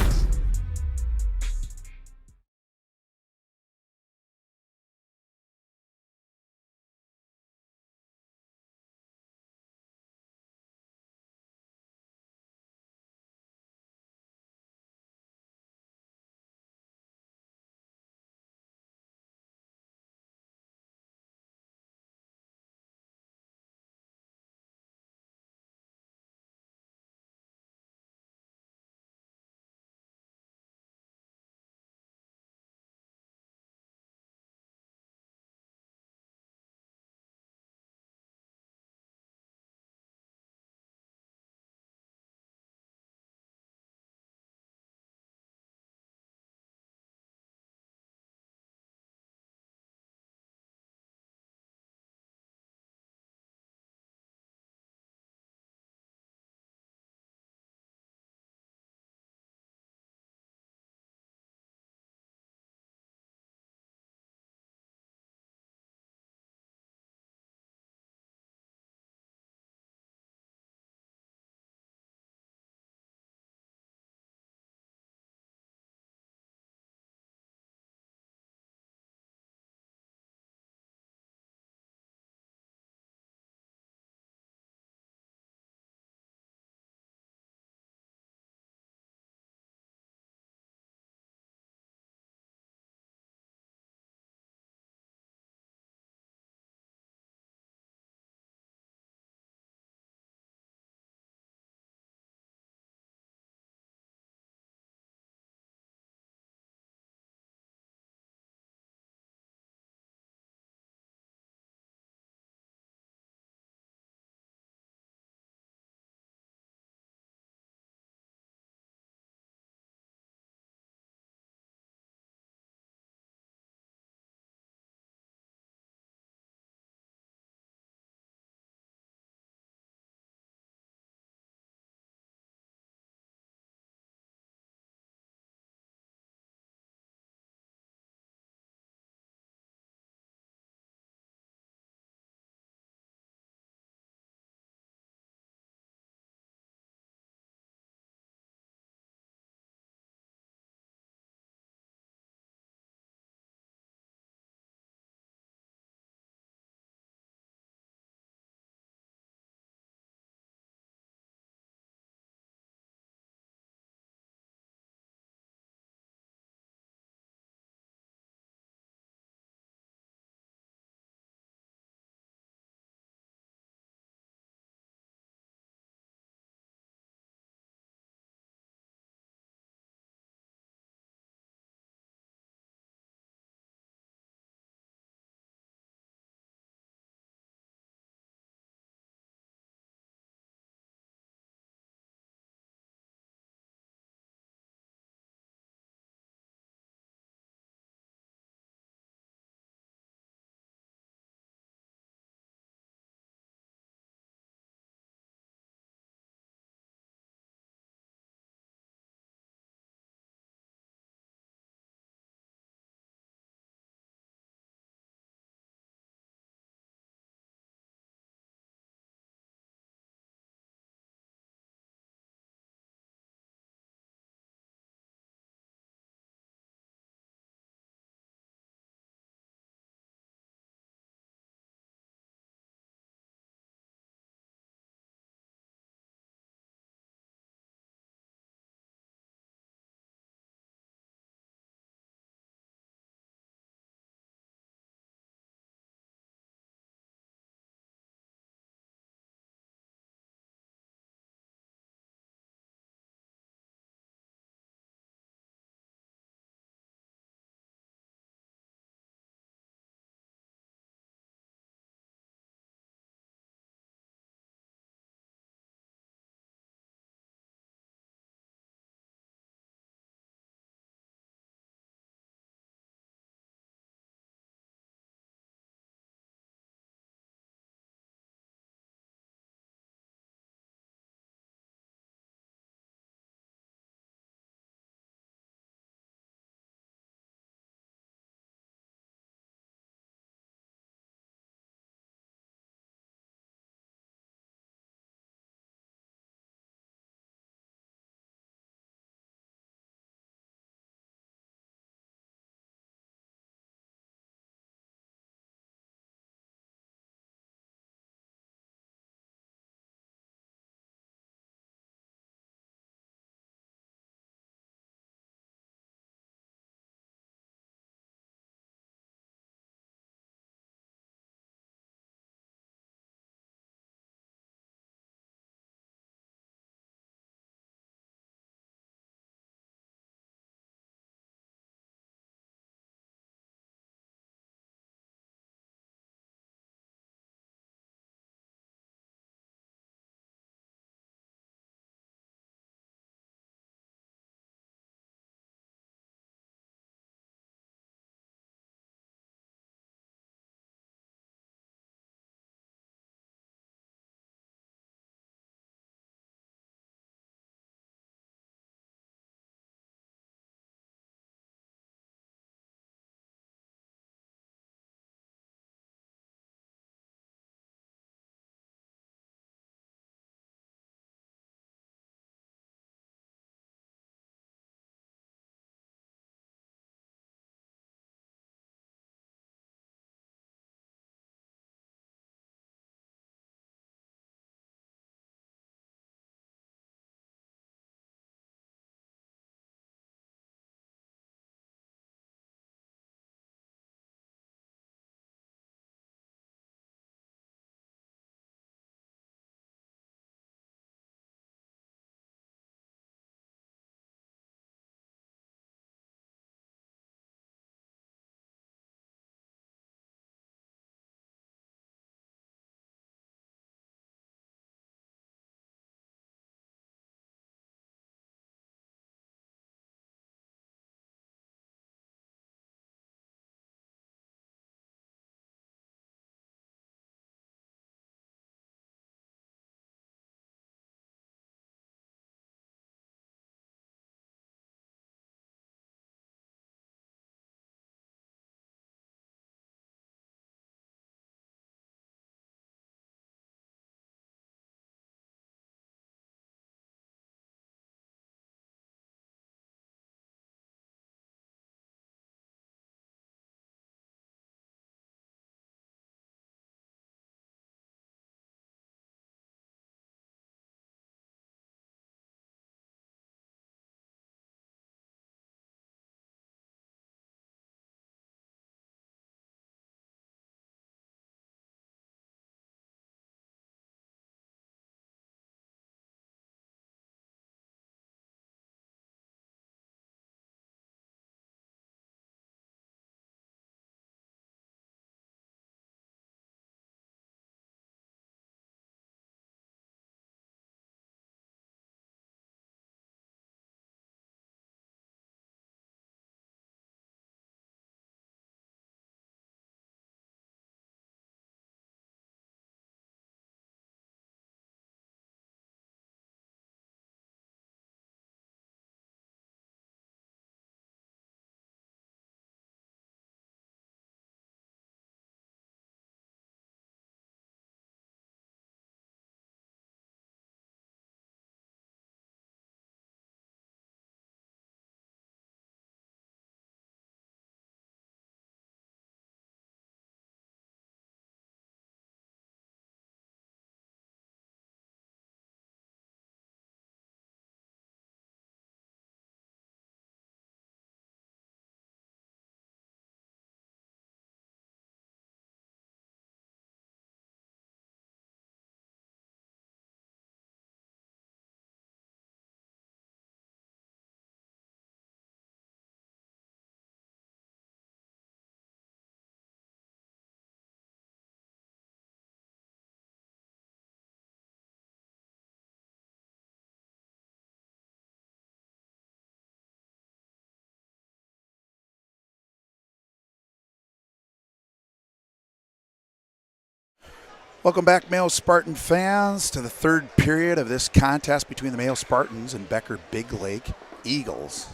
Welcome back, Mayo Spartan fans, to the third period of this contest between the Mayo Spartans and Becker Big Lake Eagles.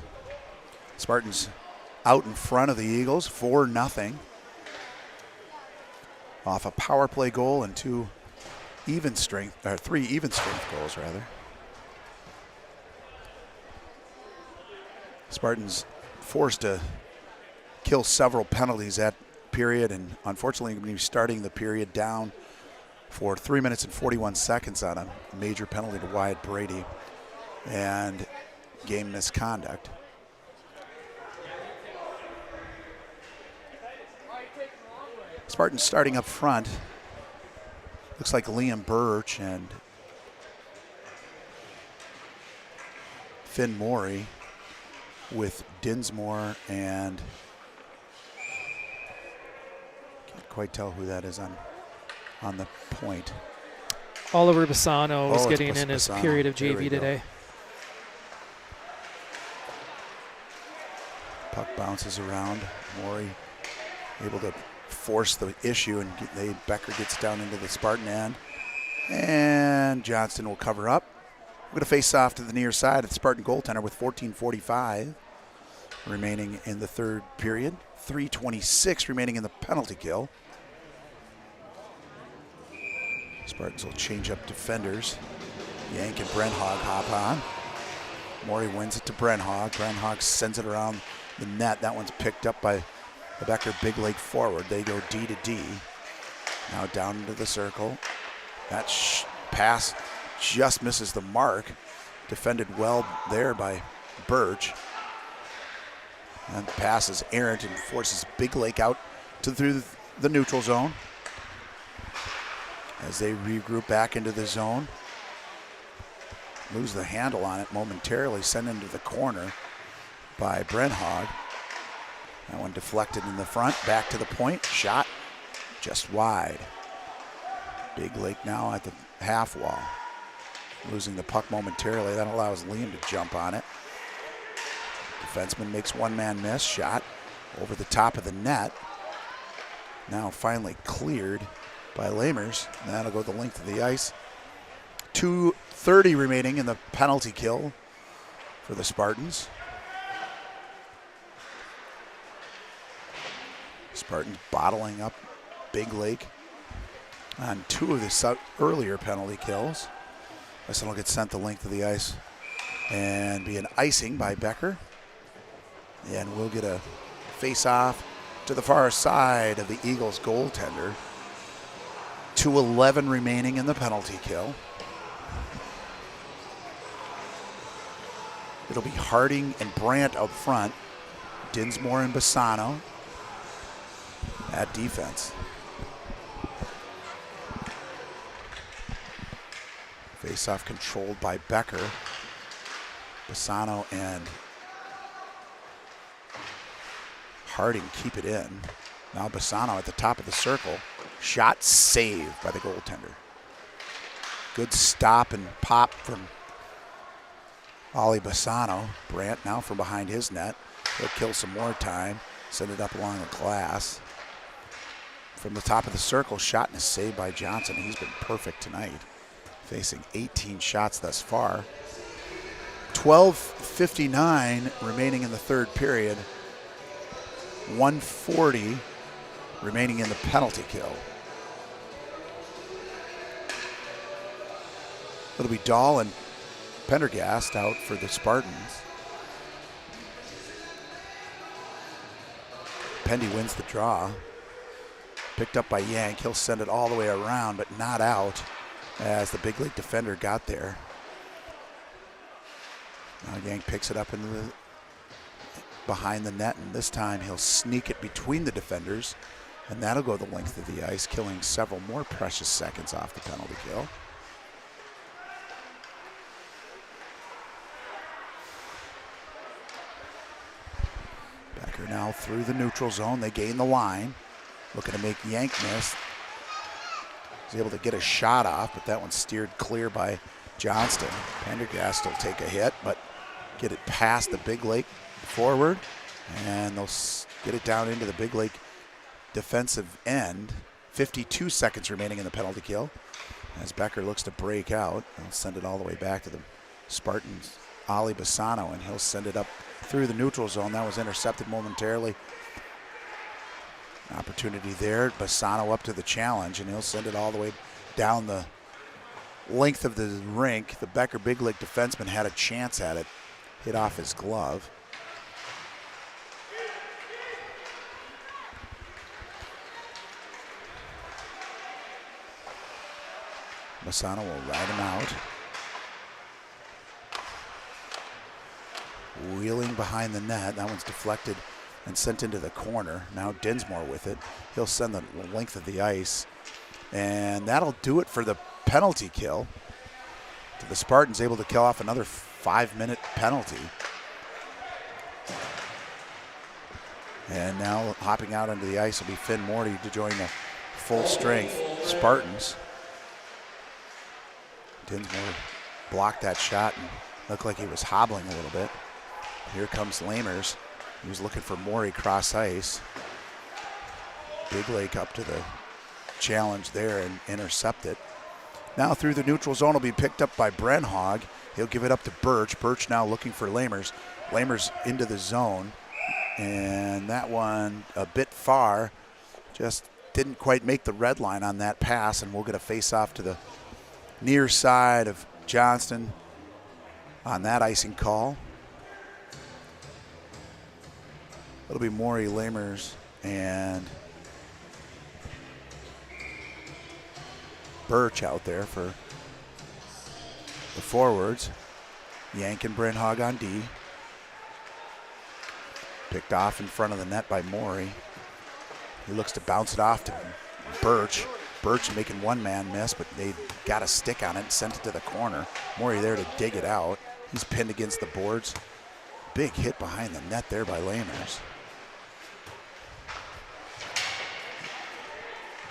Spartans out in front of the Eagles, 4-0. Off a power play goal and three even strength goals, rather. Spartans forced to kill several penalties that period, and unfortunately going to be starting the period down for 3 minutes and 41 seconds on a major penalty to Wyatt Brady and game misconduct. Spartans starting up front. Looks like Liam Birch and Finn Morey with Dinsmore and can't quite tell who that is on the point. Oliver Bassano is getting in his Bassano. period of JV today. Puck bounces around. Morey able to force the issue, and Becker gets down into the Spartan end. And Johnston will cover up. We're going to face off to the near side of the Spartan goaltender with 14:45 remaining in the third period. 3:26 remaining in the penalty kill. Spartans will change up defenders. Yank and Brenhog hop on. Morey wins it to Brenhog. Brenhog sends it around the net. That one's picked up by the Becker Big Lake forward. They go D to D. Now down into the circle. That pass just misses the mark. Defended well there by Birch. And the pass is errant and forces Big Lake out through the neutral zone. As they regroup back into the zone. Lose the handle on it momentarily. Sent into the corner by Brenhog. That one deflected in the front. Back to the point. Shot just wide. Big Lake now at the half wall. Losing the puck momentarily. That allows Liam to jump on it. Defenseman makes one-man miss. Shot over the top of the net. Now finally cleared by Lamers. That'll go the length of the ice. 2:30 remaining in the penalty kill for the Spartans. Spartans bottling up Big Lake on two of the earlier penalty kills. This one will get sent the length of the ice and be an icing by Becker. And we'll get a face-off to the far side of the Eagles goaltender. 2:11 remaining in the penalty kill. It'll be Harding and Brandt up front. Dinsmore and Bassano at defense. Face-off controlled by Becker. Bassano and Harding keep it in. Now Bassano at the top of the circle. Shot saved by the goaltender. Good stop and pop from Ollie Bassano. Brandt now from behind his net. He'll kill some more time. Send it up along the glass. From the top of the circle, shot and a save by Johnson. He's been perfect tonight. Facing 18 shots thus far. 12:59 remaining in the third period. 1:40 remaining in the penalty kill. It'll be Dahl and Pendergast out for the Spartans. Pendy wins the draw. Picked up by Yank. He'll send it all the way around, but not out as the Big Lake defender got there. Now Yank picks it up into behind the net, and this time he'll sneak it between the defenders, and that'll go the length of the ice, killing several more precious seconds off the penalty kill. Becker now through the neutral zone. They gain the line. Looking to make Yank miss. He's able to get a shot off, but that one's steered clear by Johnston. Pendergast will take a hit, but get it past the Big Lake forward, and they'll get it down into the Big Lake defensive end. 52 seconds remaining in the penalty kill. As Becker looks to break out, he'll send it all the way back to the Spartans. Ali Bassano, and he'll send it up through the neutral zone. That was intercepted momentarily. Opportunity there. Bassano up to the challenge, and he'll send it all the way down the length of the rink. The Becker Big League defenseman had a chance at it. Hit off his glove. Bassano will ride him out. Wheeling behind the net. That one's deflected and sent into the corner. Now Dinsmore with it. He'll send the length of the ice. And that'll do it for the penalty kill. The Spartans able to kill off another 5-minute penalty. And now hopping out onto the ice will be Finn Morty to join the full-strength Spartans. Dinsmore blocked that shot and looked like he was hobbling a little bit. Here comes Lamers. He was looking for Morey cross ice. Big Lake up to the challenge there and intercept it. Now through the neutral zone will be picked up by Brenhog. He'll give it up to Birch. Birch now looking for Lamers. Lamers into the zone. And that one a bit far. Just didn't quite make the red line on that pass, and we'll get a face-off to the near side of Johnston on that icing call. It'll be Maury Lamers and Birch out there for the forwards. Yank and Brenhog on D. Picked off in front of the net by Maury. He looks to bounce it off to Birch. Birch making one man miss, but they got a stick on it and sent it to the corner. Maury there to dig it out. He's pinned against the boards. Big hit behind the net there by Lamers.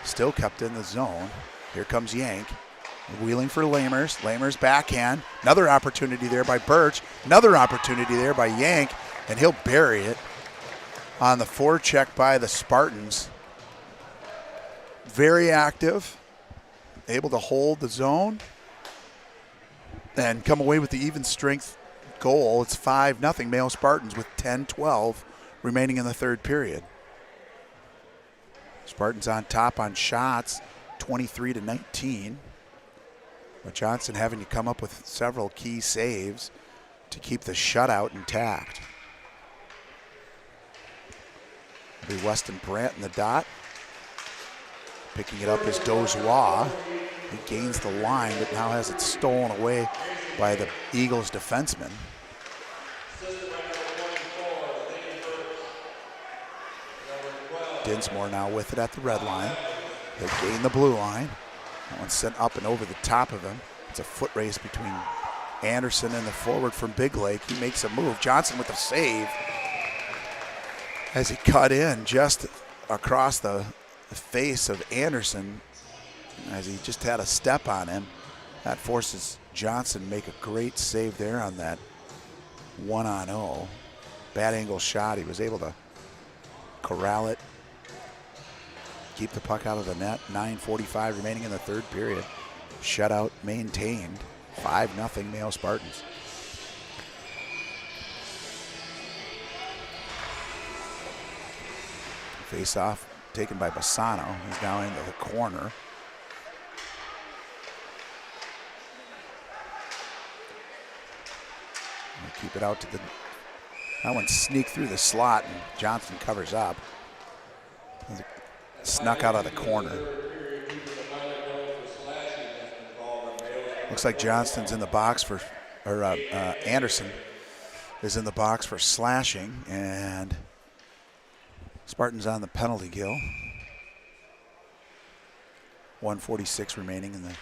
Still kept in the zone. Here comes Yank. Wheeling for Lamers. Lamers backhand. Another opportunity there by Birch. Another opportunity there by Yank. And he'll bury it on the forecheck by the Spartans. Very active. Able to hold the zone and come away with the even strength goal. It's 5-0 Mayo Spartans with 10-12 remaining in the third period. Spartans on top on shots, 23-19. But Johnson having to come up with several key saves to keep the shutout intact. It'll be Weston Brandt in the dot. Picking it up is Dozois. He gains the line, but now has it stolen away by the Eagles defenseman. Dinsmore now with it at the red line. They gain the blue line. That one's sent up and over the top of him. It's a foot race between Anderson and the forward from Big Lake. He makes a move. Johnson with a save as he cut in just across the face of Anderson as he just had a step on him. That forces Johnson to make a great save there on that 1-on-0. Bad angle shot. He was able to corral it, keep the puck out of the net. 9:45 remaining in the third period. Shutout maintained. 5-0 Mayo Spartans. Face off taken by Bassano. He's now into the corner. We'll keep it out to the. That one sneaked through the slot and Johnson covers up. Snuck out of the corner. Looks like Johnston's in the box for, or Anderson is in the box for slashing, and Spartans on the penalty kill. 1:46 remaining in the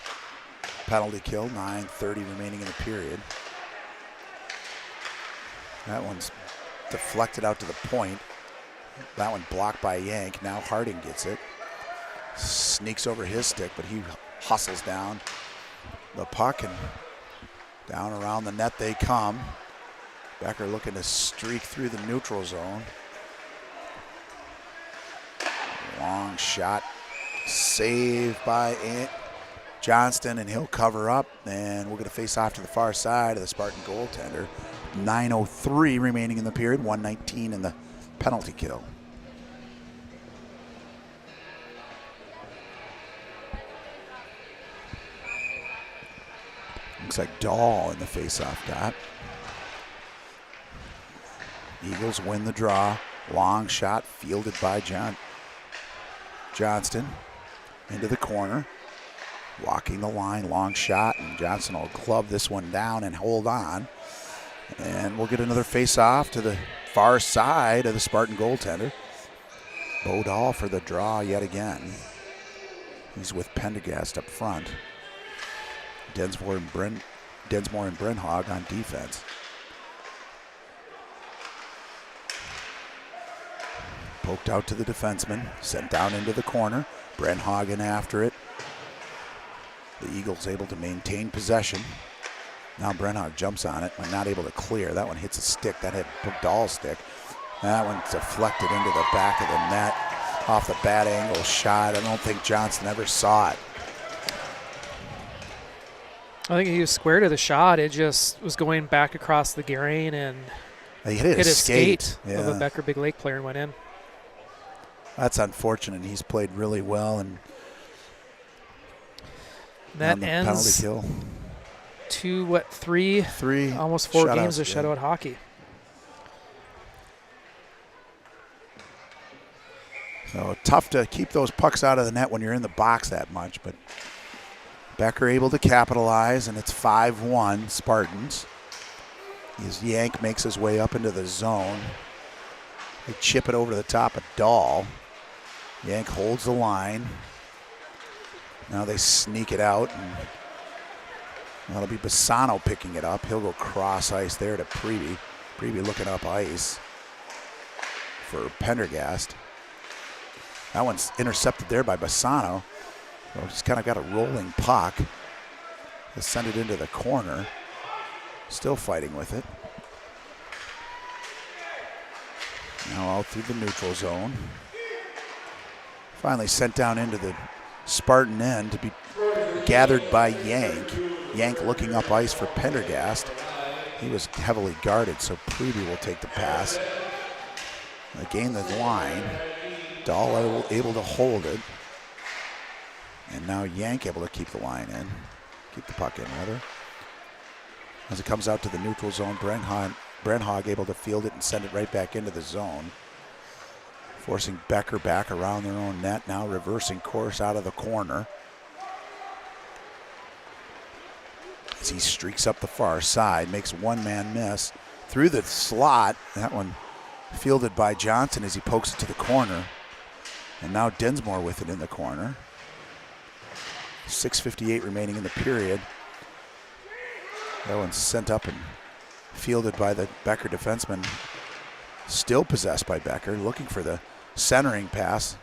penalty kill. 9:30 remaining in the period. That one's deflected out to the point. That one blocked by Yank. Now Harding gets it. Sneaks over his stick, but he hustles down the puck and down around the net they come. Becker looking to streak through the neutral zone. Long shot Save by Johnston, and he'll cover up, and we're going to face off to the far side of the Spartan goaltender. 9:03 remaining in the period, 119 in the penalty kill. Looks like Dahl in the face-off dot. Eagles win the draw. Long shot fielded by Johnston into the corner. Walking the line, long shot, and Johnston will glove this one down and hold on. And we'll get another face-off to the far side of the Spartan goaltender. Bo Dahl for the draw yet again. He's with Pendergast up front. Densmore and Brenhog on defense. Poked out to the defenseman, sent down into the corner. Brenhog in after it. The Eagles able to maintain possession. Now Brenhog jumps on it, but not able to clear. That one hits a stick. That hit Dahl's stick. That one deflected into the back of the net off the bad angle shot. I don't think Johnston ever saw it. I think he was square to the shot. It just was going back across the grain and he hit his skate of a Becker Big Lake player and went in. That's unfortunate. He's played really well, and that ends three, almost 4 games of shutout hockey. So tough to keep those pucks out of the net when you're in the box that much, but Becker able to capitalize, and it's 5-1 Spartans. As Yank makes his way up into the zone. They chip it over to the top of Dahl. Yank holds the line. Now they sneak it out, and that'll be Bassano picking it up. He'll go cross ice there to Preby. Preby looking up ice for Pendergast. That one's intercepted there by Bassano. So just kind of got a rolling puck. He'll send it into the corner. Still fighting with it. Now out through the neutral zone. Finally sent down into the Spartan end to be gathered by Yank. Yank looking up ice for Pendergast. He was heavily guarded, so Preby will take the pass. They gain the line. Dahl able to hold it. And now Yank able to keep the line in. Keep the puck in, rather. As it comes out to the neutral zone, Brenhog able to field it and send it right back into the zone. Forcing Becker back around their own net, now reversing course out of the corner. As he streaks up the far side, makes one man miss through the slot. That one fielded by Johnson as he pokes it to the corner. And now Densmore with it in the corner. 6:58 remaining in the period. That one's sent up and fielded by the Becker defenseman. Still possessed by Becker, looking for the centering pass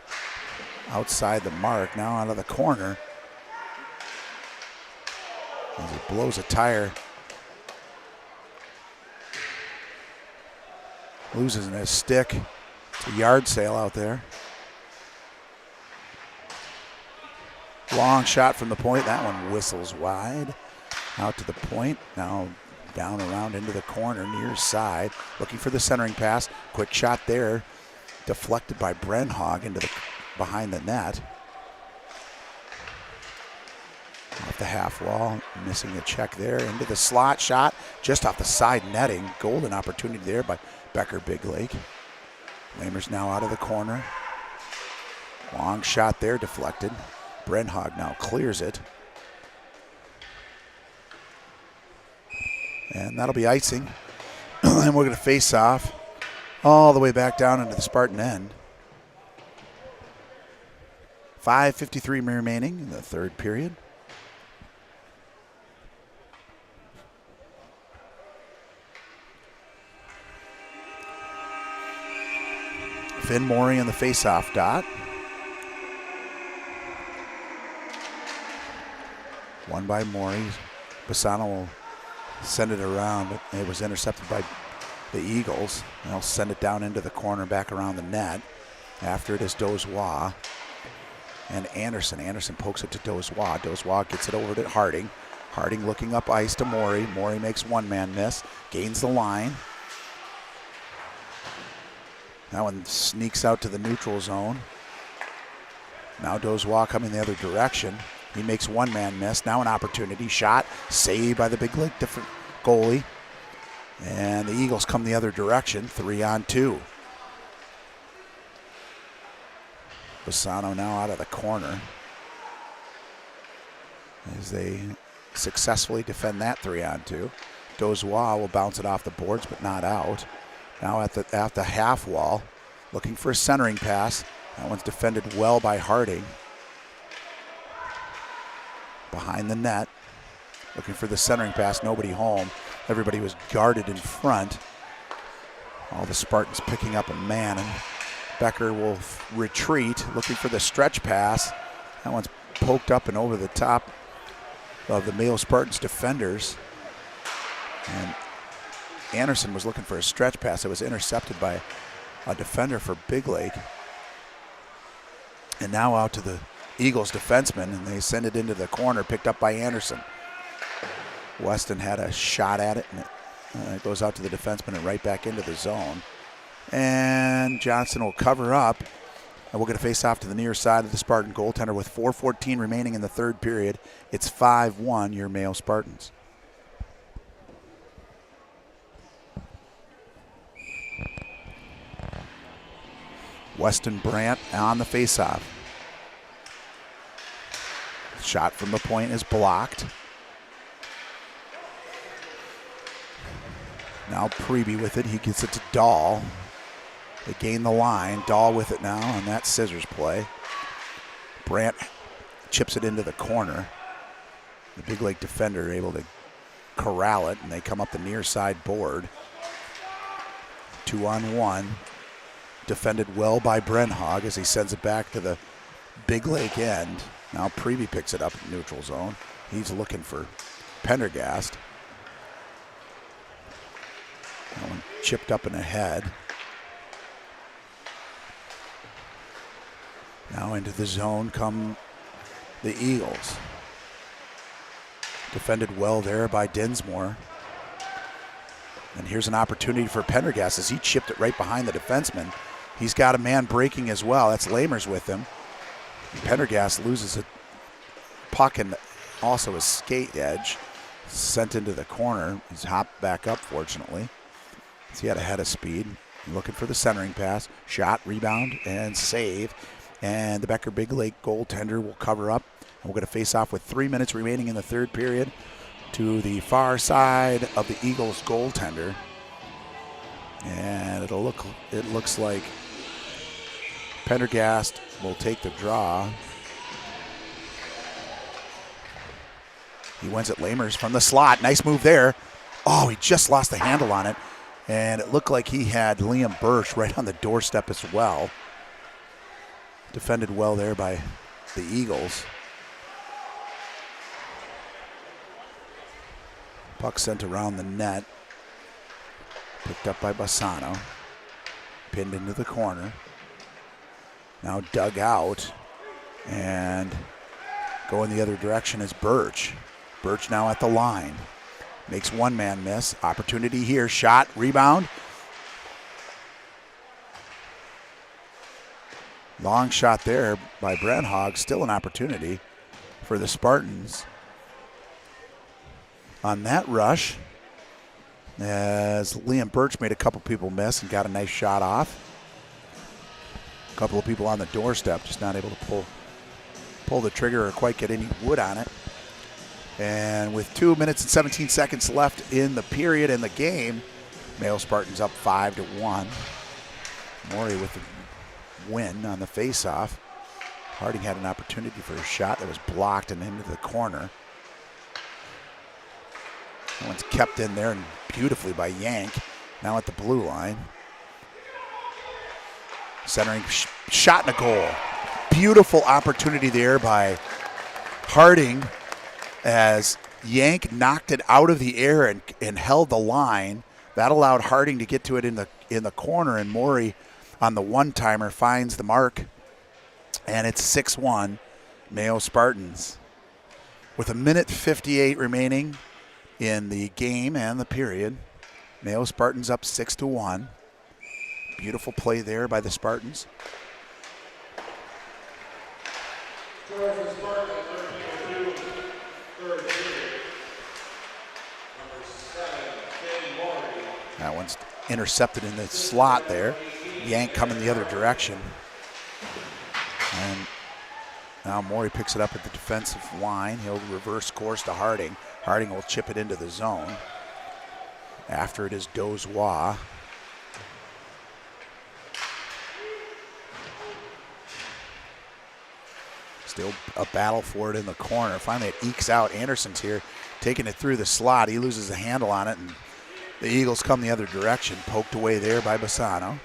outside the mark, now out of the corner. As he blows a tire. Loses his stick. It's a yard sale out there. Long shot from the point. That one whistles wide. Out to the point. Now down around into the corner near side. Looking for the centering pass. Quick shot there. Deflected by Brenhog into the behind the net. Off the half wall. Missing the check there. Into the slot shot. Just off the side netting. Golden opportunity there by Becker Big Lake. Lamers now out of the corner. Long shot there. Deflected. Brenhog now clears it. And that'll be icing. And we're going to face off all the way back down into the Spartan end. 5:53 remaining in the third period. Finn Morey in the face-off dot. One by Morey. Bassano will send it around, but it was intercepted by the Eagles. And they'll send it down into the corner back around the net. After it is Dozois. and Anderson. Anderson pokes it to Dozois. Dozois gets it over to Harding. Harding looking up ice to Morey. Morey makes one-man miss, gains the line. That one sneaks out to the neutral zone. Now Dozois coming the other direction. He makes one-man miss. Now an opportunity shot, saved by the Big Lake goalie. And the Eagles come the other direction, 3-on-2. Bassano now out of the corner as they successfully defend that 3-on-2. Dozois will bounce it off the boards, but not out. Now at the half wall, looking for a centering pass. That one's defended well by Harding. Behind the net, looking for the centering pass, nobody home. Everybody was guarded in front. All the Spartans picking up a man, and Becker will retreat, looking for the stretch pass. That one's poked up and over the top of the Mayo Spartans defenders. And Anderson was looking for a stretch pass. It was intercepted by a defender for Big Lake. And now out to the Eagles defenseman, and they send it into the corner, picked up by Anderson. Weston had a shot at it, and it goes out to the defenseman and right back into the zone. And Johnson will cover up, and we'll get a face-off to the near side of the Spartan goaltender with 4:14 remaining in the third period. It's 5-1, your Mayo Spartans. Weston Brandt on the face-off. Shot from the point is blocked. Now Preby with it. He gets it to Dahl. They gain the line. Dahl with it now on that scissors play. Brandt chips it into the corner. The Big Lake defender able to corral it, and they come up the near side board. 2-on-1. Defended well by Brenhag as he sends it back to the Big Lake end. Now Preby picks it up in the neutral zone. He's looking for Pendergast. That one chipped up and ahead. Now into the zone come the Eagles. Defended well there by Dinsmore. And here's an opportunity for Pendergast as he chipped it right behind the defenseman. He's got a man breaking as well. That's Lamers with him. Pendergast loses a puck and also a skate edge. Sent into the corner. He's hopped back up, fortunately. So he had a head of speed. Looking for the centering pass. Shot, rebound, and save. And the Becker Big Lake goaltender will cover up. And we'll get a face-off with 3 minutes remaining in the third period to the far side of the Eagles goaltender. And it looks like Pendergast will take the draw. He wins at Lamers from the slot. Nice move there. Oh, he just lost the handle on it. And it looked like he had Liam Birch right on the doorstep as well. Defended well there by the Eagles. Puck sent around the net. Picked up by Bassano. Pinned into the corner. Now dug out. And going the other direction is Birch. Birch now at the line. Makes one man miss. Opportunity here. Shot. Rebound. Long shot there by Brenhag. Still an opportunity for the Spartans. On that rush, as Liam Birch made a couple people miss and got a nice shot off. A couple of people on the doorstep, just not able to pull the trigger or quite get any wood on it. And with 2 minutes and 17 seconds left in the period in the game, Mayo Spartans up 5-1. Morey with the win on the faceoff. Harding had an opportunity for a shot that was blocked and into the corner. That one's kept in there and beautifully by Yank. Now at the blue line. Centering shot and a goal. Beautiful opportunity there by Harding as Yank knocked it out of the air and held the line. That allowed Harding to get to it in the corner, and Morey on the one-timer finds the mark And it's 6-1 Mayo Spartans. With 1:58 remaining in the game and the period, Mayo Spartans up 6-1. Beautiful play there by the Spartans. That one's intercepted in the slot there. Yank coming the other direction. And now Morey picks it up at the defensive line. He'll reverse course to Harding. Harding will chip it into the zone. After it is Dozois. Still a battle for it in the corner. Finally it ekes out. Anderson's here taking it through the slot. He loses the handle on it, and the Eagles come the other direction. Poked away there by Bassano.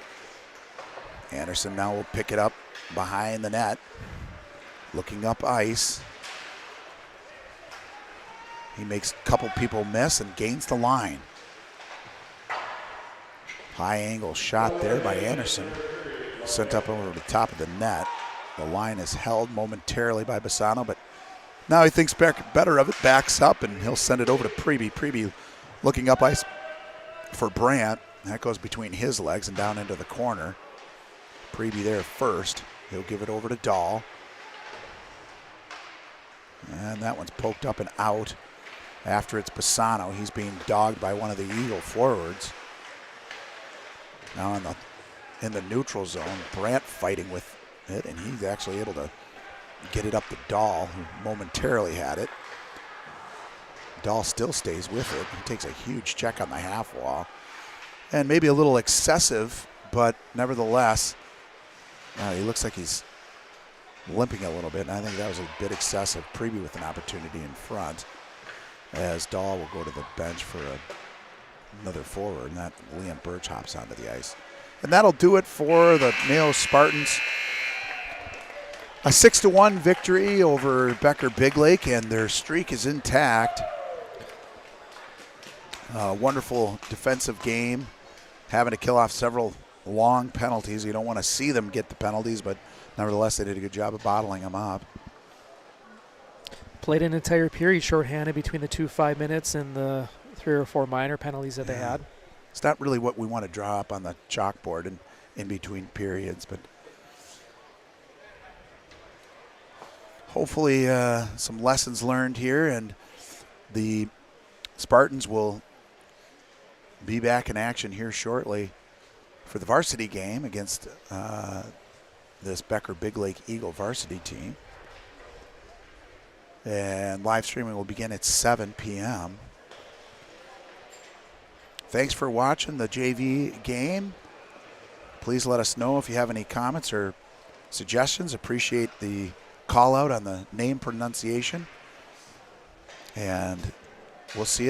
Anderson now will pick it up behind the net. Looking up ice. He makes a couple people miss and gains the line. High angle shot there by Anderson. Sent up over the top of the net. The line is held momentarily by Bassano, but now he thinks better of it, backs up, and he'll send it over to Preby. Preby looking up ice for Brandt. That goes between his legs and down into the corner. Preby there first. He'll give it over to Dahl. And that one's poked up and out after it's Bassano. He's being dogged by one of the Eagle forwards. Now in the neutral zone, Brandt fighting with it, and he's actually able to get it up to Dahl, who momentarily had it. Dahl still stays with it. He takes a huge check on the half wall. And maybe a little excessive, but nevertheless, he looks like he's limping a little bit, and I think that was a bit excessive. Preby with an opportunity in front, as Dahl will go to the bench for another forward, and that Liam Birch hops onto the ice. And that'll do it for the Mayo Spartans. A 6-1 victory over Becker Big Lake, and their streak is intact. Wonderful defensive game, having to kill off several long penalties. You don't want to see them get the penalties, but nevertheless, they did a good job of bottling them up. Played an entire period shorthanded between the 2 5 minutes and the 3 or 4 minor penalties that they had. It's not really what we want to draw up on the chalkboard and in between periods, but hopefully some lessons learned here, and the Spartans will be back in action here shortly for the varsity game against this Becker Big Lake Eagle varsity team. And live streaming will begin at 7 p.m. Thanks for watching the JV game. Please let us know if you have any comments or suggestions. Appreciate the call out on the name pronunciation. And we'll see you